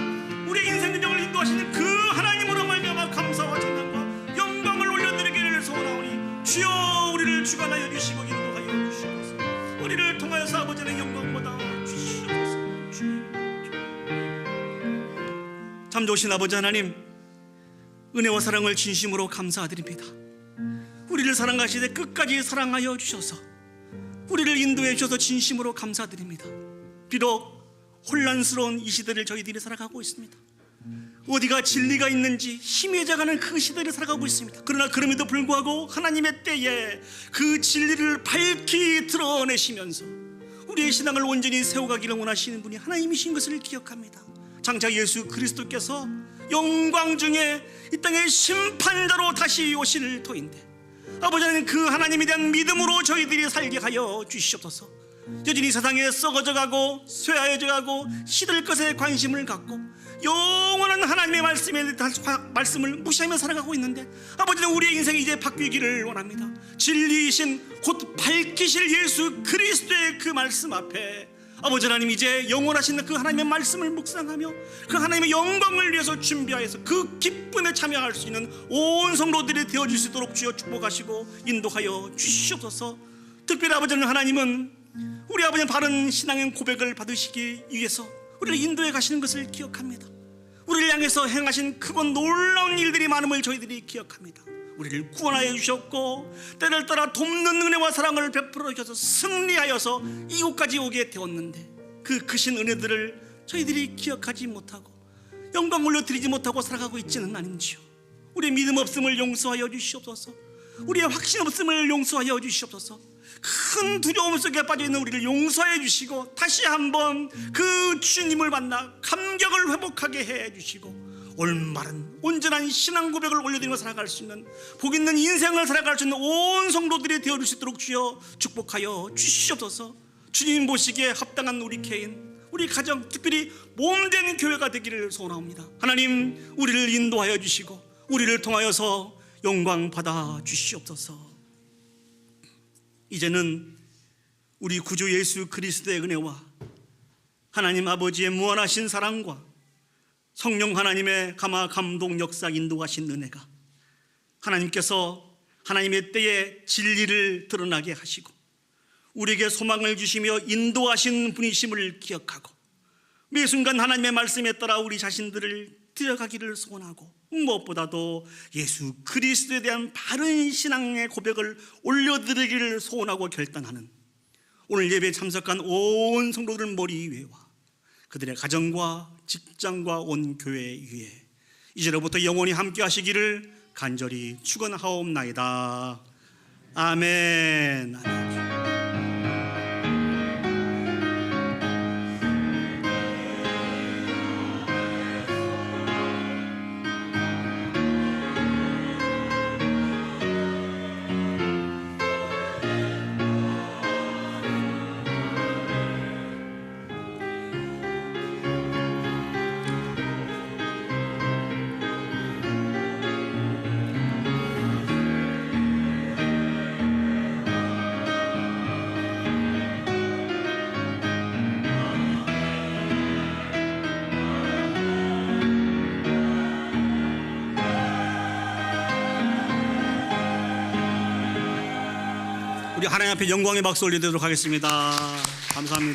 우리 인생 여정을 인도하시는 그 하나님으로 말미암아 감사와 찬양과 영광을 올려드리기를 소원하오니, 주여 우리를 주관하여 주시고 인도하여 주시옵소서. 우리를 통하여서 아버지의 영광보다 주시옵소서. 주님, 참 좋으신 아버지 하나님, 은혜와 사랑을 진심으로 감사드립니다. 우리를 사랑하시되 끝까지 사랑하여 주셔서 우리를 인도해 주셔서 진심으로 감사드립니다. 비록 혼란스러운 이 시대를 저희들이 살아가고 있습니다. 어디가 진리가 있는지 희미해져가는 그 시대를 살아가고 있습니다. 그러나 그럼에도 불구하고 하나님의 때에 그 진리를 밝히 드러내시면서 우리의 신앙을 온전히 세워가기를 원하시는 분이 하나님이신 것을 기억합니다. 장차 예수 그리스도께서 영광 중에 이 땅의 심판자로 다시 오실 터인데, 아버지 하나님, 그 하나님에 대한 믿음으로 저희들이 살게 하여 주시옵소서. 여전히 세상에 썩어져가고 쇠하여져가고 시들 것에 관심을 갖고 영원한 하나님의 말씀을 무시하며 살아가고 있는데, 아버지는 우리의 인생이 이제 바뀌기를 원합니다. 진리이신 곧 밝히실 예수 그리스도의 그 말씀 앞에 아버지 하나님, 이제 영원하신 그 하나님의 말씀을 묵상하며 그 하나님의 영광을 위해서 준비하여서 그 기쁨에 참여할 수 있는 온 성도들이 되어줄 수 있도록 주여 축복하시고 인도하여 주시옵소서. 특별히 아버지 하나님은 우리 아버지는 바른 신앙의 고백을 받으시기 위해서 우리를 인도해 가시는 것을 기억합니다. 우리를 향해서 행하신 크고 놀라운 일들이 많음을 저희들이 기억합니다. 우리를 구원하여 주셨고 때를 따라 돕는 은혜와 사랑을 베풀어 주셔서 승리하여서 이곳까지 오게 되었는데, 그 크신 은혜들을 저희들이 기억하지 못하고 영광 올려드리지 못하고 살아가고 있지는 않은지요. 우리의 믿음 없음을 용서하여 주시옵소서. 우리의 확신 없음을 용서하여 주시옵소서. 큰 두려움 속에 빠져있는 우리를 용서해 주시고 다시 한번 그 주님을 만나 감격을 회복하게 해 주시고 올바른 온전한 신앙 고백을 올려드리며 살아갈 수 있는 복 있는 인생을 살아갈 수 있는 온 성도들이 되어줄 수 있도록 주여 축복하여 주시옵소서. 주님 보시기에 합당한 우리 개인, 우리 가정, 특별히 몸된 교회가 되기를 소원합니다. 하나님, 우리를 인도하여 주시고 우리를 통하여서 영광 받아 주시옵소서. 이제는 우리 구주 예수 그리스도의 은혜와 하나님 아버지의 무한하신 사랑과 성령 하나님의 감화 감동 역사 인도하신 은혜가 하나님께서 하나님의 때에 진리를 드러나게 하시고 우리에게 소망을 주시며 인도하신 분이심을 기억하고 매 순간 하나님의 말씀에 따라 우리 자신들을 들어가기를 소원하고, 무엇보다도 예수 그리스도에 대한 바른 신앙의 고백을 올려드리기를 소원하고 결단하는 오늘 예배에 참석한 온 성도들 머리 위에와 그들의 가정과 직장과 온 교회 위에 이제로부터 영원히 함께 하시기를 간절히 축원하옵나이다. 아멘. 우리 하나님 앞에 영광의 박수 올려드리도록 하겠습니다. 감사합니다.